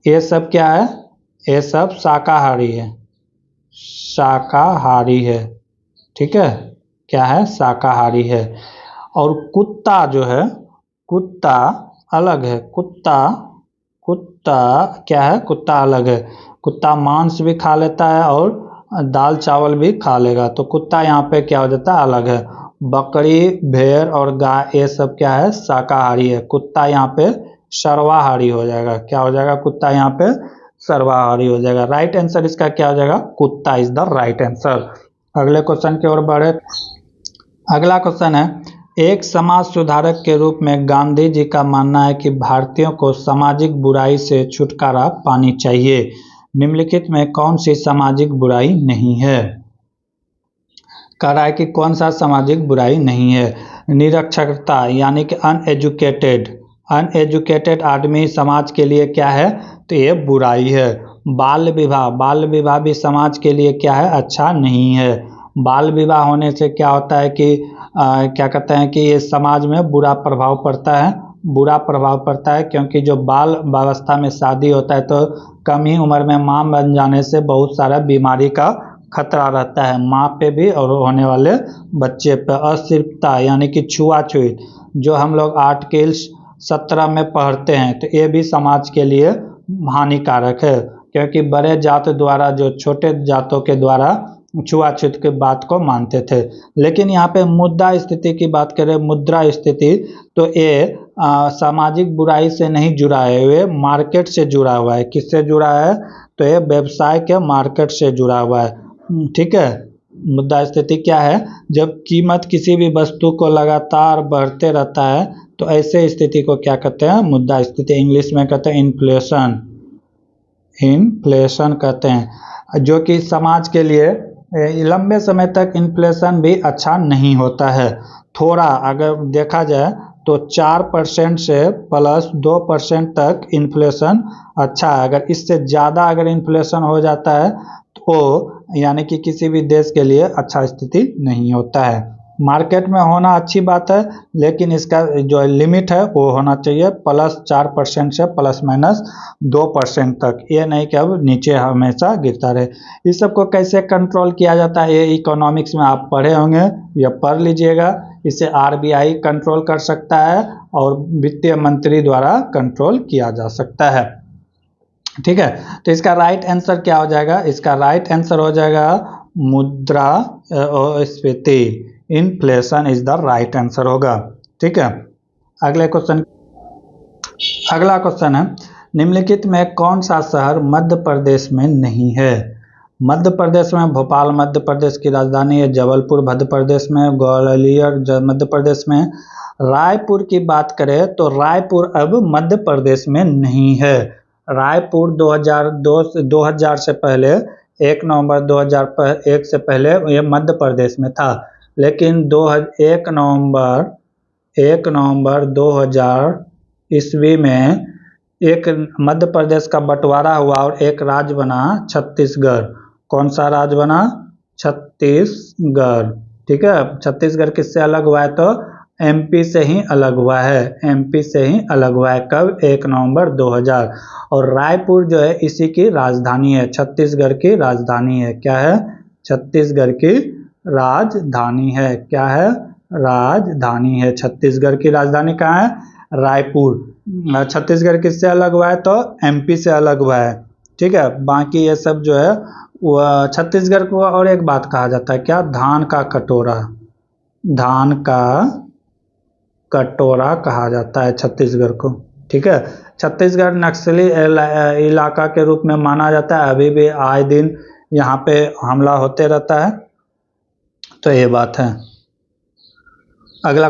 ये सब क्या है? ये सब शाकाहारी है। ठीक है, क्या है? शाकाहारी है। और कुत्ता जो है, कुत्ता अलग है। कुत्ता कुत्ता क्या है? कुत्ता अलग है। कुत्ता मांस भी खा लेता है और दाल चावल भी खा लेगा, तो कुत्ता यहाँ पे क्या हो जाता है? अलग है। बकरी, भेड़ और गाय ये सब क्या है? शाकाहारी है। कुत्ता यहाँ पे सर्वाहारी हो जाएगा। क्या हो जाएगा? कुत्ता यहाँ पे सर्वाहारी हो जाएगा। राइट आंसर इसका क्या हो जाएगा? कुत्ता इज द राइट आंसर। अगले क्वेश्चन की ओर बढ़े। अगला क्वेश्चन है, एक समाज सुधारक के रूप में गांधी जी का मानना है कि भारतीयों को सामाजिक बुराई से छुटकारा पानी चाहिए। निम्नलिखित में कौन सी सामाजिक बुराई नहीं है? कह रहा है कि कौन सा सामाजिक बुराई नहीं है? निरक्षरता यानी कि अनएजुकेटेड आदमी समाज के लिए क्या है? तो ये बुराई है। बाल विवाह भी समाज के लिए क्या है? अच्छा नहीं है। बाल विवाह होने से क्या होता है कि क्या कहते हैं कि ये समाज में बुरा प्रभाव पड़ता है। बुरा प्रभाव पड़ता है क्योंकि जो बाल अवस्था में शादी होता है तो कम ही उम्र में मां बन जाने से बहुत सारा बीमारी का खतरा रहता है, माँ पे भी और होने वाले बच्चे पे। अस्थिरता यानी कि छुआछूत, जो हम लोग आर्टिकल 17 में पढ़ते हैं, तो ये भी समाज के लिए हानिकारक है क्योंकि बड़े जात द्वारा जो छोटे जातों के द्वारा छुआछूत की बात को मानते थे। लेकिन यहाँ पे मुद्रा स्थिति की बात करें, मुद्रा स्थिति, तो ये सामाजिक बुराई से नहीं जुड़ा है, ये मार्केट से जुड़ा हुआ है। किससे जुड़ा है? तो ये व्यवसाय के मार्केट से जुड़ा हुआ है। ठीक है। मुद्रा स्थिति क्या है? जब कीमत किसी भी वस्तु को लगातार बढ़ते रहता है तो ऐसे स्थिति को क्या कहते हैं? मुद्रा स्थिति। इंग्लिश में कहते हैं इन्फ्लेशन। इन्फ्लेशन कहते हैं, जो कि समाज के लिए लंबे समय तक इन्फ्लेशन भी अच्छा नहीं होता है। थोड़ा अगर देखा जाए तो 4% से +2% तक इन्फ्लेशन अच्छा है। अगर इससे ज़्यादा अगर इन्फ्लेशन हो जाता है तो यानी कि किसी भी देश के लिए अच्छा स्थिति नहीं होता है। मार्केट में होना अच्छी बात है, लेकिन इसका जो लिमिट है वो होना चाहिए +4% से ±2% तक। ये नहीं कि अब नीचे हमेशा गिरता रहे। इस सब को कैसे कंट्रोल किया जाता है ये इकोनॉमिक्स में आप पढ़े होंगे या पढ़ लीजिएगा। इसे RBI कंट्रोल कर सकता है और वित्तीय मंत्री द्वारा कंट्रोल किया जा सकता है। ठीक है, तो इसका राइट आंसर क्या हो जाएगा? इसका राइट आंसर हो जाएगा मुद्रास्फीति। Inflation is the right answer होगा। ठीक है। अगला क्वेश्चन है, निम्नलिखित में कौन सा शहर मध्य प्रदेश में नहीं है? मध्य प्रदेश में भोपाल मध्य प्रदेश की राजधानी है, जबलपुर मध्य प्रदेश में, ग्वालियर मध्य प्रदेश में। रायपुर की बात करें तो रायपुर अब मध्य प्रदेश में नहीं है। रायपुर 2000 से पहले 1 नवंबर 2001 से पहले ये मध्य प्रदेश में था, लेकिन 1 नवंबर 2000 ईस्वी में एक मध्य प्रदेश का बंटवारा हुआ और एक राज्य बना छत्तीसगढ़। कौन सा राज्य बना? छत्तीसगढ़। ठीक है। छत्तीसगढ़ किससे अलग हुआ है? तो MP से ही अलग हुआ है। MP से ही अलग हुआ है। कब? 1 नवंबर 2000। और रायपुर जो है इसी की राजधानी है, छत्तीसगढ़ की राजधानी है। क्या है? छत्तीसगढ़ की राजधानी है। क्या है? राजधानी है। छत्तीसगढ़ की राजधानी कहाँ है? रायपुर। छत्तीसगढ़ किससे अलग हुआ है? तो MP से अलग हुआ है। ठीक है। बाकी ये सब जो है वह छत्तीसगढ़ को और एक बात कहा जाता है, क्या? धान का कटोरा। धान का कटोरा कहा जाता है छत्तीसगढ़ को। ठीक है। छत्तीसगढ़ नक्सली इलाका के रूप में माना जाता है, अभी भी आए दिन यहाँ पे हमला होते रहता है, तो ये बात है। अगला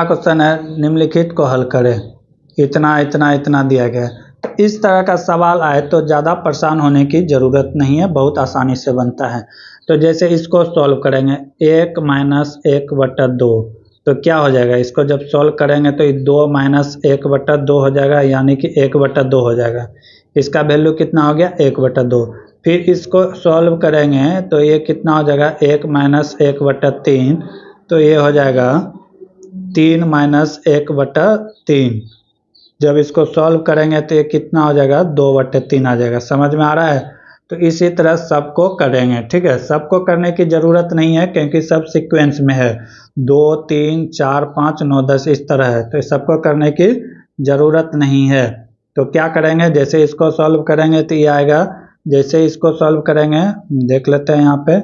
क्वेश्चन है, निम्नलिखित को हल करें। इतना दिया गया है। तो इस तरह का सवाल आए तो ज़्यादा परेशान होने की ज़रूरत नहीं है, बहुत आसानी से बनता है। तो जैसे इसको सॉल्व करेंगे, 1 - 1/2, तो क्या हो जाएगा? इसको जब सॉल्व करेंगे तो 2 - 1/2 हो जाएगा, यानी कि 1/2 हो जाएगा। इसका वैल्यू कितना हो गया? 1/2। फिर इसको सॉल्व करेंगे तो ये कितना हो जाएगा? 1 - 1/3, तो ये हो जाएगा 3 - 1/3। जब इसको सॉल्व करेंगे तो ये कितना हो जाएगा? 2/3 आ जाएगा। समझ में आ रहा है? तो इसी तरह सबको करेंगे। ठीक है, सबको करने की ज़रूरत नहीं है क्योंकि सब सीक्वेंस में है, 2 3 4 5 9 10 इस तरह है, तो सबको करने की ज़रूरत नहीं है। तो क्या करेंगे, जैसे इसको सॉल्व करेंगे तो ये आएगा, जैसे इसको सॉल्व करेंगे देख लेते हैं यहाँ पे,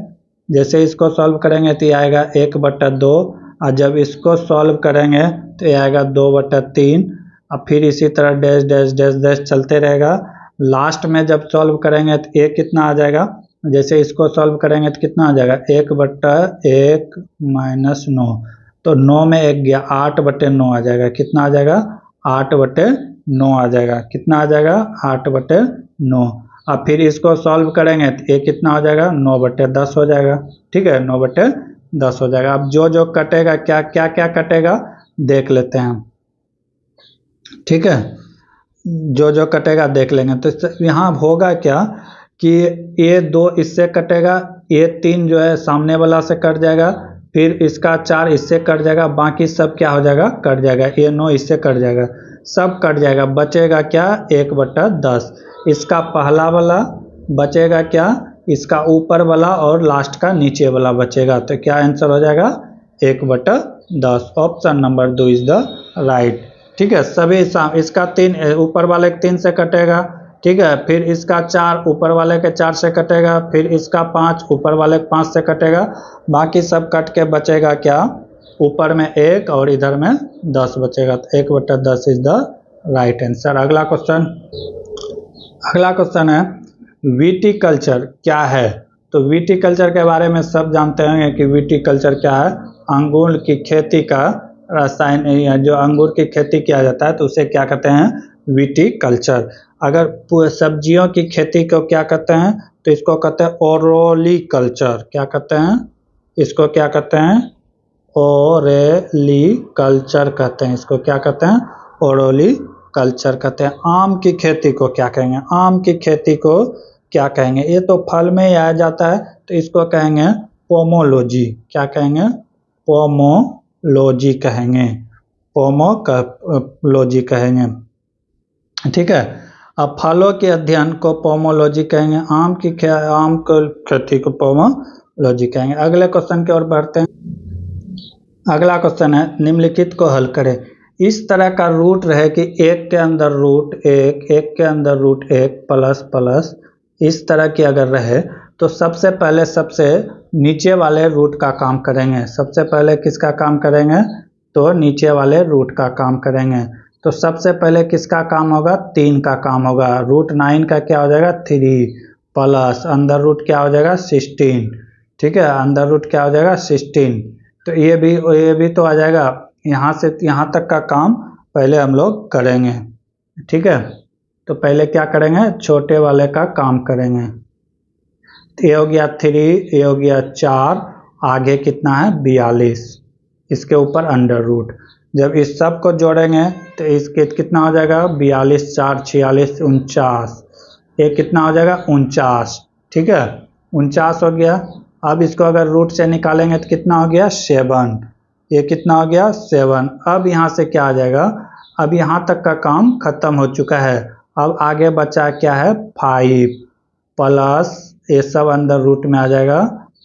जैसे इसको सॉल्व करेंगे तो ये आएगा 1/2, और जब इसको सॉल्व करेंगे तो ये आएगा 2/3, और फिर इसी तरह डैश डैश डैश डैश चलते रहेगा। लास्ट में जब सॉल्व करेंगे तो ये कितना आ जाएगा, जैसे इसको सॉल्व करेंगे तो कितना आ जाएगा 1/1 - 9, तो 9 में 1 गया, 8/9 आ जाएगा। कितना आ जाएगा 8/9 आ जाएगा। कितना आ जाएगा 8/9। अब फिर इसको सॉल्व करेंगे तो ये कितना हो जाएगा 9/10 हो जाएगा। ठीक है, 9/10 हो जाएगा। अब जो जो कटेगा, क्या क्या क्या कटेगा देख लेते हैं हम। ठीक है, जो जो कटेगा देख लेंगे। तो यहाँ होगा क्या कि ये 2 इससे कटेगा, ये 3 जो है सामने वाला से कट जाएगा, फिर इसका 4 इससे कट जाएगा, बाकी सब क्या हो जाएगा कट जाएगा, ये 9 इससे कट जाएगा, सब कट जाएगा। बचेगा क्या 1/10। इसका पहला वाला बचेगा क्या, इसका ऊपर वाला और लास्ट का नीचे वाला बचेगा। तो क्या आंसर हो जाएगा 1/10। Option number 2 is the right. ठीक है, सभी इसका 3 ऊपर वाले के 3 से कटेगा। ठीक है, फिर इसका 4 ऊपर वाले के 4 से कटेगा, फिर इसका 5 ऊपर वाले के 5 से कटेगा, बाकी सब कट के बचेगा क्या, ऊपर में 1 और इधर में 10 बचेगा। तो 1/10 इज द राइट आंसर। अगला क्वेश्चन है विटिकल्चर क्या है। तो विटिकल्चर के बारे में सब जानते हैं कि विटिकल्चर क्या है। अंगूर की खेती का रसायन, जो अंगूर की खेती किया जाता है तो उसे क्या कहते हैं विटिकल्चर। अगर सब्जियों की खेती को क्या कहते हैं तो इसको कहते हैं ओरोलीकल्चर। क्या कहते हैं इसको, क्या कहते हैं ओरेलीकल्चर कहते हैं इसको। क्या कहते हैं ओरोलीकल्चर कहते हैं। आम की खेती को क्या कहेंगे, आम की खेती को क्या कहेंगे, ये तो फल में ही आ जाता है तो इसको कहेंगे पोमोलॉजी। क्या कहेंगे पोमोलॉजी कहेंगे, पोमोलॉजी कहेंगे। ठीक है, अब फलों के अध्ययन को पोमोलॉजी कहेंगे, आम की खेती को पोमोलॉजी कहेंगे। अगले क्वेश्चन की ओर बढ़ते हैं। अगला क्वेश्चन है निम्नलिखित को हल करें। इस तरह का रूट रहे कि 1 के अंदर रूट 1, 1 के अंदर रूट 1 प्लस प्लस, इस तरह की अगर रहे तो सबसे पहले सबसे नीचे वाले रूट का काम करेंगे। सबसे पहले किसका काम करेंगे तो नीचे वाले रूट का काम करेंगे। तो सबसे पहले किसका काम होगा 3 का काम होगा। रूट 9 का क्या हो जाएगा 3 प्लस अंदर रूट क्या हो जाएगा 16। ठीक है, अंदर रूट क्या हो जाएगा 16। तो ये भी तो आ जाएगा। यहाँ से यहाँ तक का काम पहले हम लोग करेंगे। ठीक है, तो पहले क्या करेंगे छोटे वाले का काम करेंगे। ये हो गया 3, ये हो गया 4, आगे कितना है 42, इसके ऊपर अंडर रूट। जब इस सब को जोड़ेंगे तो इसके कितना हो जाएगा 42 4 46 49, ये कितना हो जाएगा 49। ठीक है, 49 हो गया। अब इसको अगर रूट से निकालेंगे तो कितना हो गया 7, ये कितना हो गया 7। अब यहाँ से क्या आ जाएगा, अब यहाँ तक का काम खत्म हो चुका है। अब आगे बचा क्या है 5 प्लस, ये सब अंदर रूट में आ जाएगा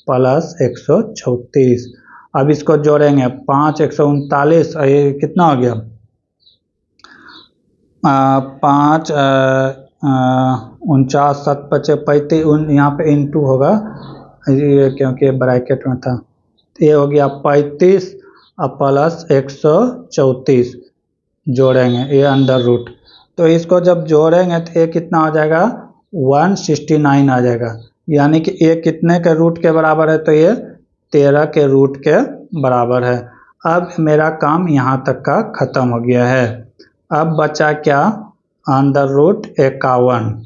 प्लस 134। अब इसको जोड़ेंगे 5 139, ये कितना हो गया 5 49 7 5 35, यहाँ पे इंटू होगा क्योंकि ब्रैकेट में था। ये हो गया 35 और प्लस 134 जोड़ेंगे, ये अंडर रूट। तो इसको जब जोड़ेंगे तो ये कितना हो जाएगा 169 आ जाएगा। यानी कि ये कितने के रूट के बराबर है तो ये 13 के रूट के बराबर है। अब मेरा काम यहाँ तक का खत्म हो गया है। अब बचा क्या अंडर रूट 51,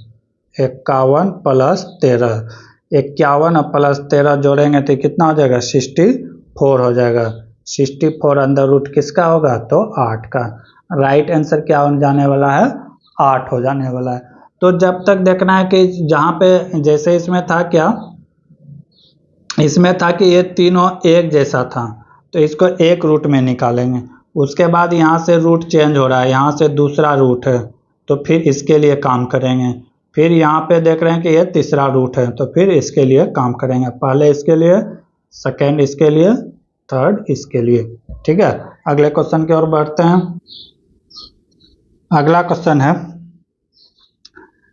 51 प्लस 13, 51 और प्लस 13 जोड़ेंगे तो कितना हो जाएगा 64 हो जाएगा। 64 अंदर रूट किसका होगा तो 8 का। राइट आंसर क्या हो जाने वाला है 8 हो जाने वाला है। तो जब तक देखना है कि जहाँ पे जैसे इसमें था क्या, इसमें था कि ये तीनों एक जैसा था तो इसको एक रूट में निकालेंगे। उसके बाद यहाँ से रूट चेंज हो रहा है, यहाँ से दूसरा रूट है तो फिर इसके लिए काम करेंगे। फिर यहाँ पे देख रहे हैं कि ये तीसरा रूट है, तो फिर इसके लिए काम करेंगे, पहले इसके लिए, सेकेंड इसके लिए, थर्ड इसके लिए। ठीक है, अगले क्वेश्चन की ओर बढ़ते हैं। अगला क्वेश्चन है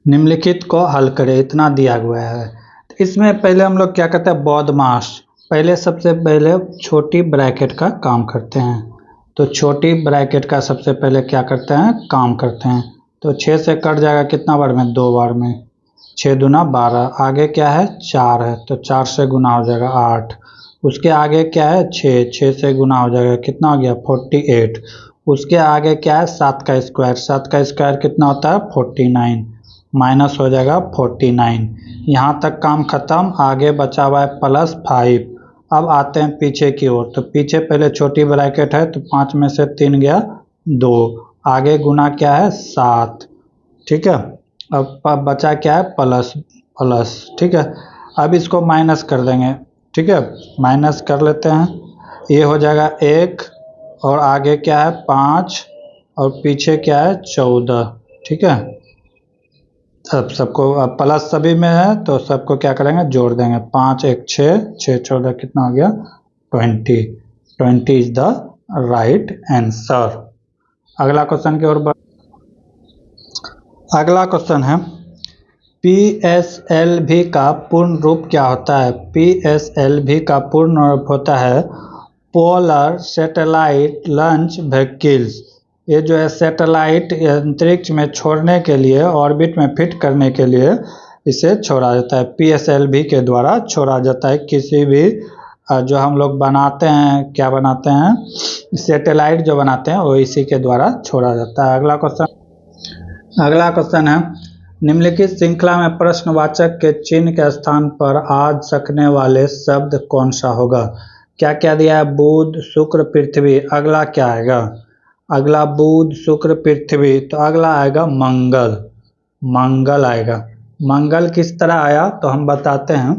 निम्नलिखित को हल करें, इतना दिया हुआ है। तो इसमें पहले हम लोग क्या करते हैं, बॉडमास, पहले सबसे पहले छोटी ब्रैकेट का काम करते हैं। तो छोटी ब्रैकेट का सबसे पहले क्या करते हैं, काम करते हैं। तो 6 से कट जाएगा कितना बार में, 2 बार में, 6 दूना 12, आगे क्या है 4 है, तो 4 से गुना हो जाएगा 8, उसके आगे क्या है 6, 6 से गुना हो जाएगा कितना हो गया 48, उसके आगे क्या है 7 का स्क्वायर, 7 का स्क्वायर कितना होता है 49, माइनस हो जाएगा 49। यहाँ तक काम खत्म, आगे बचा हुआ है +5। अब आते हैं पीछे की ओर, तो पीछे पहले छोटी ब्रैकेट है, तो 5 में से 3 गया 2, आगे गुना क्या है 7। ठीक है, अब बचा क्या है प्लस प्लस। ठीक है, अब इसको माइनस कर देंगे। ठीक है, माइनस कर लेते हैं, ये हो जाएगा 1, और आगे क्या है 5, और पीछे क्या है 14। ठीक है, अब सबको प्लस सभी में है, तो सबको क्या करेंगे जोड़ देंगे, 5 1 6, 6 14 कितना हो गया 20, 20 इज द राइट आंसर। अगला क्वेश्चन की ओर अगला क्वेश्चन है PSLV का पूर्ण रूप क्या होता है। PSLV का पूर्ण रूप होता है पोलर सैटेलाइट लॉन्च व्हीकल्स। ये जो है सैटेलाइट अंतरिक्ष में छोड़ने के लिए, ऑर्बिट में फिट करने के लिए इसे छोड़ा जाता है, PSLV के द्वारा छोड़ा जाता है। किसी भी जो हम लोग बनाते हैं, क्या बनाते हैं, सैटेलाइट जो बनाते हैं वो इसी के द्वारा छोड़ा जाता है। अगला क्वेश्चन है निम्नलिखित श्रृंखला में प्रश्नवाचक के चिन्ह के स्थान पर आ सकने वाले शब्द कौन सा होगा। क्या क्या दिया है, बुध शुक्र पृथ्वी, अगला क्या आएगा, अगला बुध शुक्र पृथ्वी, तो अगला आएगा मंगल, मंगल आएगा। मंगल किस तरह आया, तो हम बताते हैं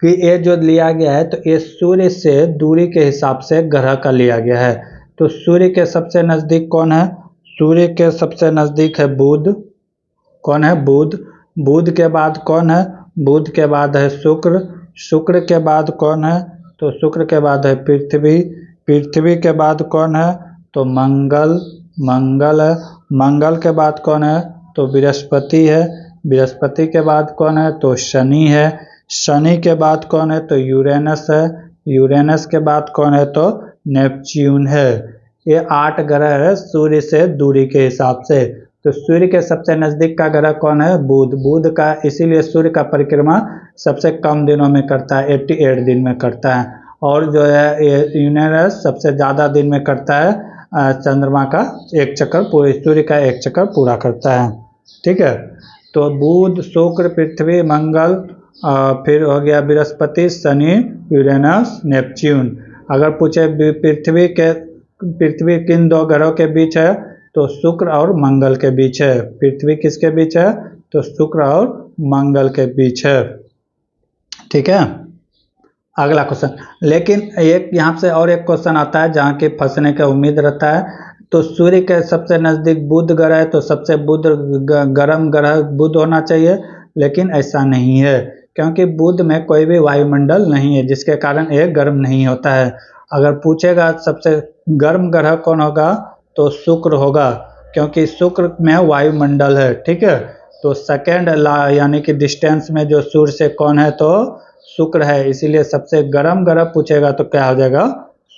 कि ये जो लिया गया है, तो ये सूर्य से दूरी के हिसाब से ग्रह का लिया गया है। तो सूर्य के सबसे नजदीक कौन है, सूर्य के सबसे नजदीक है बुध, कौन है बुध, बुध के बाद कौन है, बुध के बाद है शुक्र, शुक्र के बाद कौन है, तो शुक्र के बाद है पृथ्वी, पृथ्वी के बाद कौन है, तो मंगल, मंगल है, मंगल के बाद कौन है, तो बृहस्पति है, बृहस्पति के बाद कौन है, तो शनि है, शनि के बाद कौन है, तो यूरेनस है, यूरेनस के बाद कौन है, तो नेपच्यून है। ये 8 ग्रह है सूर्य से दूरी के हिसाब से। तो सूर्य के सबसे नजदीक का ग्रह कौन है, बुध, बुध का इसीलिए सूर्य का परिक्रमा सबसे कम दिनों में करता है, 88 दिन में करता है। और जो है यूरेनस सबसे ज़्यादा दिन में करता है, चंद्रमा का एक चक्कर पूरे, सूर्य का एक चक्कर पूरा करता है। ठीक है, तो बुध शुक्र पृथ्वी मंगल, फिर हो गया बृहस्पति शनि यूरेनस नेपच्यून। अगर पूछे पृथ्वी किन 2 ग्रहों के बीच है, तो शुक्र और मंगल के बीच है। पृथ्वी किसके बीच है, तो शुक्र और मंगल के बीच है। ठीक है, अगला क्वेश्चन, लेकिन एक यहाँ से और एक क्वेश्चन आता है जहाँ की फंसने का उम्मीद रहता है। तो सूर्य के सबसे नजदीक बुध ग्रह है, तो सबसे बुध गर्म ग्रह बुध होना चाहिए, लेकिन ऐसा नहीं है, क्योंकि बुध में कोई भी वायुमंडल नहीं है, जिसके कारण यह गर्म नहीं होता है। अगर पूछेगा सबसे गर्म ग्रह कौन होगा, तो शुक्र होगा, क्योंकि शुक्र में वायुमंडल है। ठीक है, तो सेकेंड यानी कि डिस्टेंस में जो सूर्य से कौन है, तो शुक्र है, इसीलिए सबसे गर्म ग्रह पूछेगा तो क्या हो जाएगा,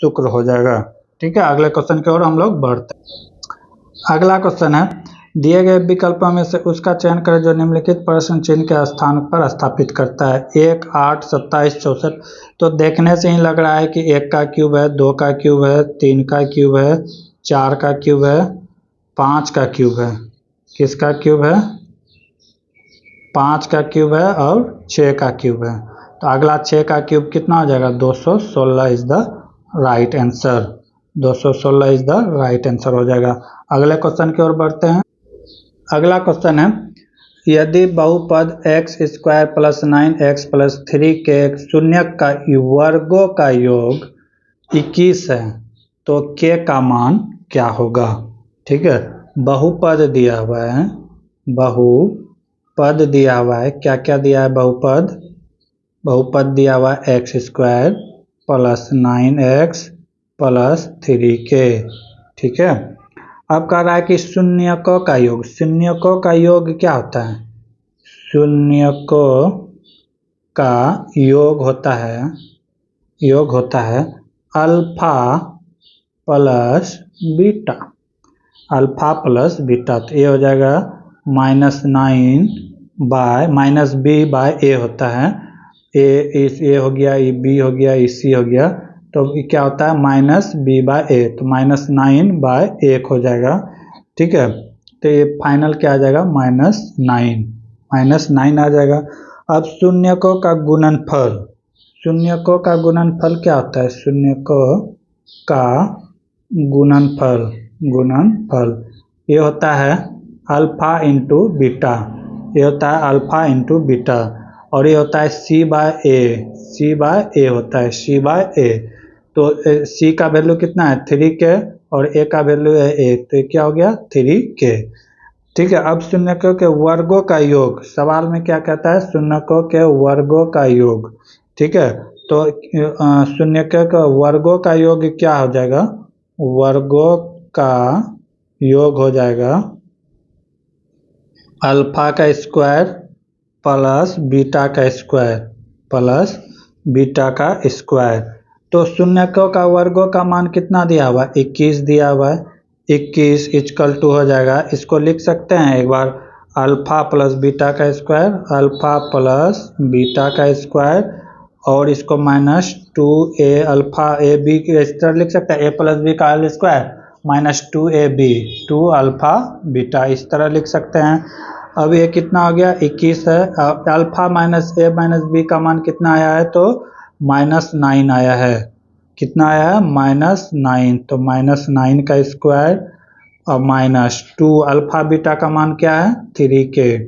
शुक्र हो जाएगा। ठीक है, अगले क्वेश्चन की ओर हम लोग बढ़ते हैं। अगला क्वेश्चन है दिए गए विकल्पों में से उसका चयन करें जो निम्नलिखित प्रश्न चिन्ह के स्थान पर स्थापित करता है। 1 8 27 64। तो देखने से ही लग रहा है कि 1 का क्यूब है, 2 का क्यूब है, 3 का क्यूब है, 4 का क्यूब है, 5 का क्यूब है। किसका क्यूब है, 5 का क्यूब है, और 6 का क्यूब है। तो अगला 6 का क्यूब कितना हो जाएगा, 216 is the right answer, 216 is the right answer हो जाएगा। अगले क्वेश्चन की ओर बढ़ते हैं। अगला क्वेश्चन है यदि बहुपद x² + 9x + 3 के शून्यक का वर्गों का योग 21 है, तो k का मान क्या होगा। ठीक है, बहुपद दिया हुआ है, बहुपद पद दिया हुआ है, क्या क्या दिया है, बहुपद दिया हुआ है x² plus 9x plus 3k। ठीक है, अब कह रहा है कि शून्यकों का योग, शून्यकों का योग क्या होता है, शून्यकों का योग होता है alpha plus beta, alpha plus beta. तो ये हो जाएगा -9/-b/a होता है, ए हो गया, ये बी हो गया, ये सी हो गया, तो क्या होता है -b/a, तो -9/1 हो जाएगा। ठीक है, तो ये फाइनल क्या आ जाएगा -9 आ जाएगा। अब शून्यकों का गुणनफल, शून्यकों का गुणनफल क्या होता है, शून्यकों का गुणनफल ये होता है अल्फा इंटू बीटा, ये होता है अल्फा इंटू बीटा, और ये होता है c/a होता है c/a। तो c का वैल्यू कितना है 3k और a का वैल्यू है 1, तो ये क्या हो गया 3k। ठीक है, अब शून्यकों के वर्गों का योग, सवाल में क्या कहता है, शून्यकों के वर्गों का योग। ठीक है, तो शून्यकों के वर्गों का योग क्या हो जाएगा, वर्गों का योग हो जाएगा अल्फा का स्क्वायर प्लस बीटा का स्क्वायर। तो शून्यकों का वर्गों का मान कितना दिया हुआ है, 21 दिया हुआ है, 21 इक्वल टू हो जाएगा, इसको लिख सकते हैं एक बार, अल्फा प्लस बीटा का स्क्वायर, अल्फा प्लस बीटा का स्क्वायर, और इसको -2a अल्फा ए बी इस तरह लिख सकते हैं, a प्लस बी का whole square -2ab 2 alpha beta, इस तरह लिख सकते हैं। अब ये कितना हो गया 21 है, अल्फा -a -b का मान कितना आया है, तो -9 आया है, कितना आया है -9, तो -9 का स्क्वायर और -2 अल्फा बीटा का मान क्या है 3k,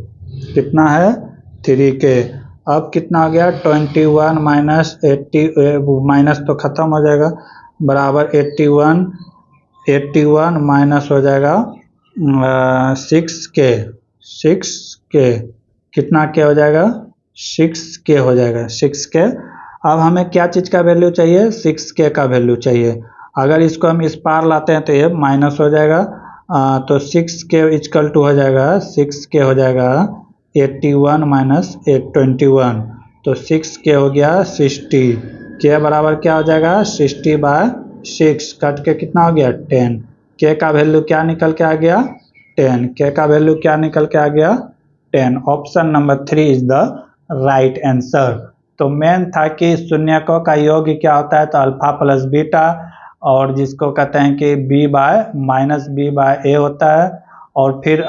कितना है 3k। अब कितना हो गया 21 -80 माइनस तो खत्म हो जाएगा, बराबर 81 माइनस हो जाएगा 6k, कितना k हो जाएगा 6k हो जाएगा 6k। अब हमें क्या चीज़ का वैल्यू चाहिए, 6k का वैल्यू चाहिए। अगर इसको हम इस पार लाते हैं तो ये माइनस हो जाएगा, तो 6k इक्वल टू हो जाएगा 6k हो जाएगा 81 माइनस 21, तो 6k हो गया 60, k बराबर क्या हो जाएगा 60/6, कट के कितना हो गया 10, k का वैल्यू क्या निकल के आ गया 10, k का वैल्यू क्या निकल के आ गया 10। Option number 3 is the right answer. तो मेन था कि शून्यकों का योग क्या होता है, तो अल्फा प्लस बीटा, और जिसको कहते हैं कि b/-b/a होता है, और फिर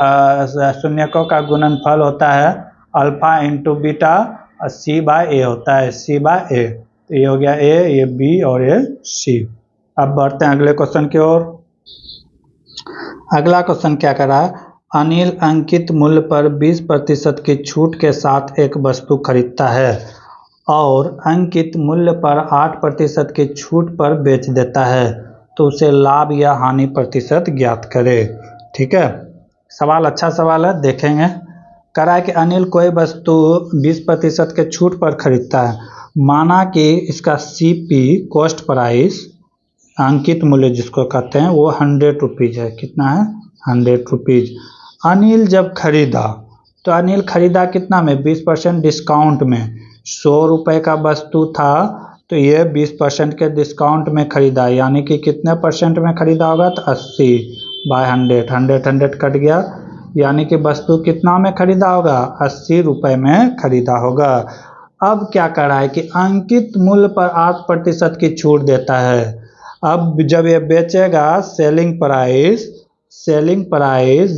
शून्यकों का गुणनफल होता है अल्फा इंटू बीटा, c/a होता है c/a। तो ये हो गया a, ये b और ये c। अब बढ़ते हैं अगले क्वेश्चन की ओर। अगला क्वेश्चन क्या कर रहा है, अनिल अंकित मूल्य पर 20% की छूट के साथ एक वस्तु खरीदता है और अंकित मूल्य पर 8% की छूट पर बेच देता है, तो उसे लाभ या हानि प्रतिशत ज्ञात करे। ठीक है, सवाल अच्छा सवाल है, देखेंगे। कह रहा है कि अनिल कोई वस्तु 20% के छूट पर खरीदता है, माना कि इसका CP कॉस्ट प्राइस, अंकित मूल्य जिसको कहते हैं, वो 100 रुपीज़ है, कितना है 100 रुपीज़। अनिल जब खरीदा, तो अनिल खरीदा कितना में 20% डिस्काउंट में, 100 रुपये का वस्तु था, तो ये 20% के डिस्काउंट में खरीदा, यानी कि कितने परसेंट में खरीदा होगा, तो 80/100, 100 कट गया, यानी कि वस्तु कितना में खरीदा होगा 80 रुपये में खरीदा होगा। अब क्या कर रहा है कि अंकित मूल्य पर 8% की छूट देता है। अब जब ये बेचेगा, सेलिंग प्राइस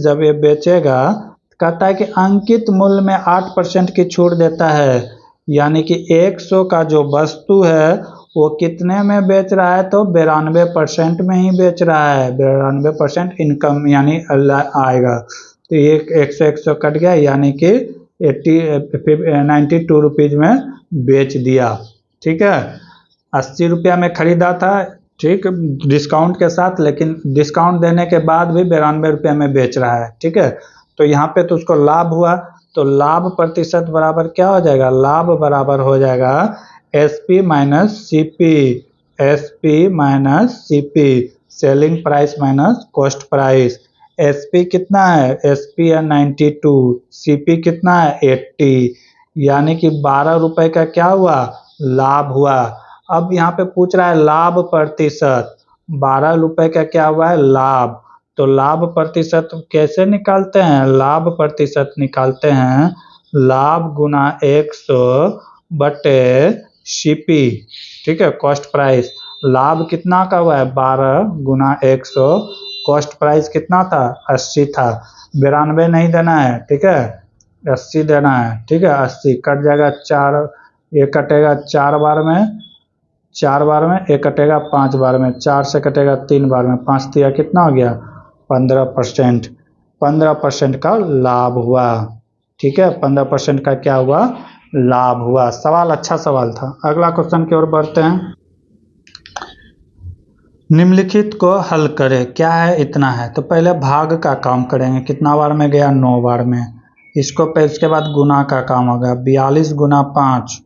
जब ये बेचेगा, कहता है कि अंकित मूल्य में 8% की छूट देता है, यानी कि 100 का जो वस्तु है वो कितने में बेच रहा है, तो 92% में ही बेच रहा है, 92% इनकम यानी आएगा। तो ये 100 कट गया, यानी कि 92 रुपीज़ में बेच दिया। ठीक है, 80 रुपया में खरीदा था, ठीक, डिस्काउंट के साथ, लेकिन डिस्काउंट देने के बाद भी 92 रुपये में बेच रहा है। ठीक है, तो यहाँ पे तो उसको लाभ हुआ, तो तो लाभ प्रतिशत बराबर क्या हो जाएगा, लाभ बराबर हो जाएगा SP minus CP, SP minus CP, selling price minus cost price. SP कितना है, SP है 92, CP कितना है 80, यानी कि 12 रुपए का क्या हुआ, लाभ हुआ। अब यहाँ पे पूछ रहा है लाभ प्रतिशत, 12 रुपए का क्या हुआ है, लाभ। तो लाभ प्रतिशत कैसे निकालते हैं, लाभ प्रतिशत निकालते हैं लाभ गुना 100 बटे CP, ठीक है, कॉस्ट प्राइस। लाभ कितना का हुआ है, 12 गुना 100, कॉस्ट प्राइस कितना था, 80 था, 92 नहीं देना है, ठीक है, 80 देना है, ठीक है। 80 कट जाएगा, 4 ये कटेगा 4 बार में, 4 बार में, एक कटेगा 5 बार में, 4 से कटेगा 3 बार में, 5 दिया कितना हो गया 15%, 15% का लाभ हुआ, ठीक है, 15% का क्या हुआ, लाभ हुआ। सवाल अच्छा सवाल था। अगला क्वेश्चन की ओर बढ़ते हैं। निम्नलिखित को हल करें, क्या है, इतना है। तो पहले भाग का काम करेंगे, कितना बार में गया, 9 बार में। इसको पे इसके बाद गुना का काम होगा, 42 गुना 5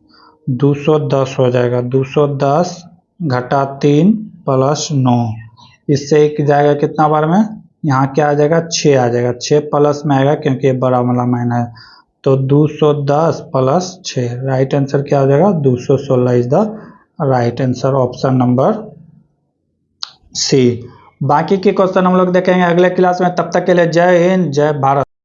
210 हो जाएगा, 210 घटा 3 प्लस 9, इससे एक जाएगा कितना बार में, यहाँ क्या आ जाएगा 6 आ जाएगा, 6 प्लस में आएगा क्योंकि ये बड़ा वाला महीना है। तो 210 प्लस 6, राइट आंसर क्या हो जाएगा, 216 is the right answer, option number C. बाकी के क्वेश्चन हम लोग देखेंगे अगले क्लास में। तब तक के लिए जय हिंद, जय भारत।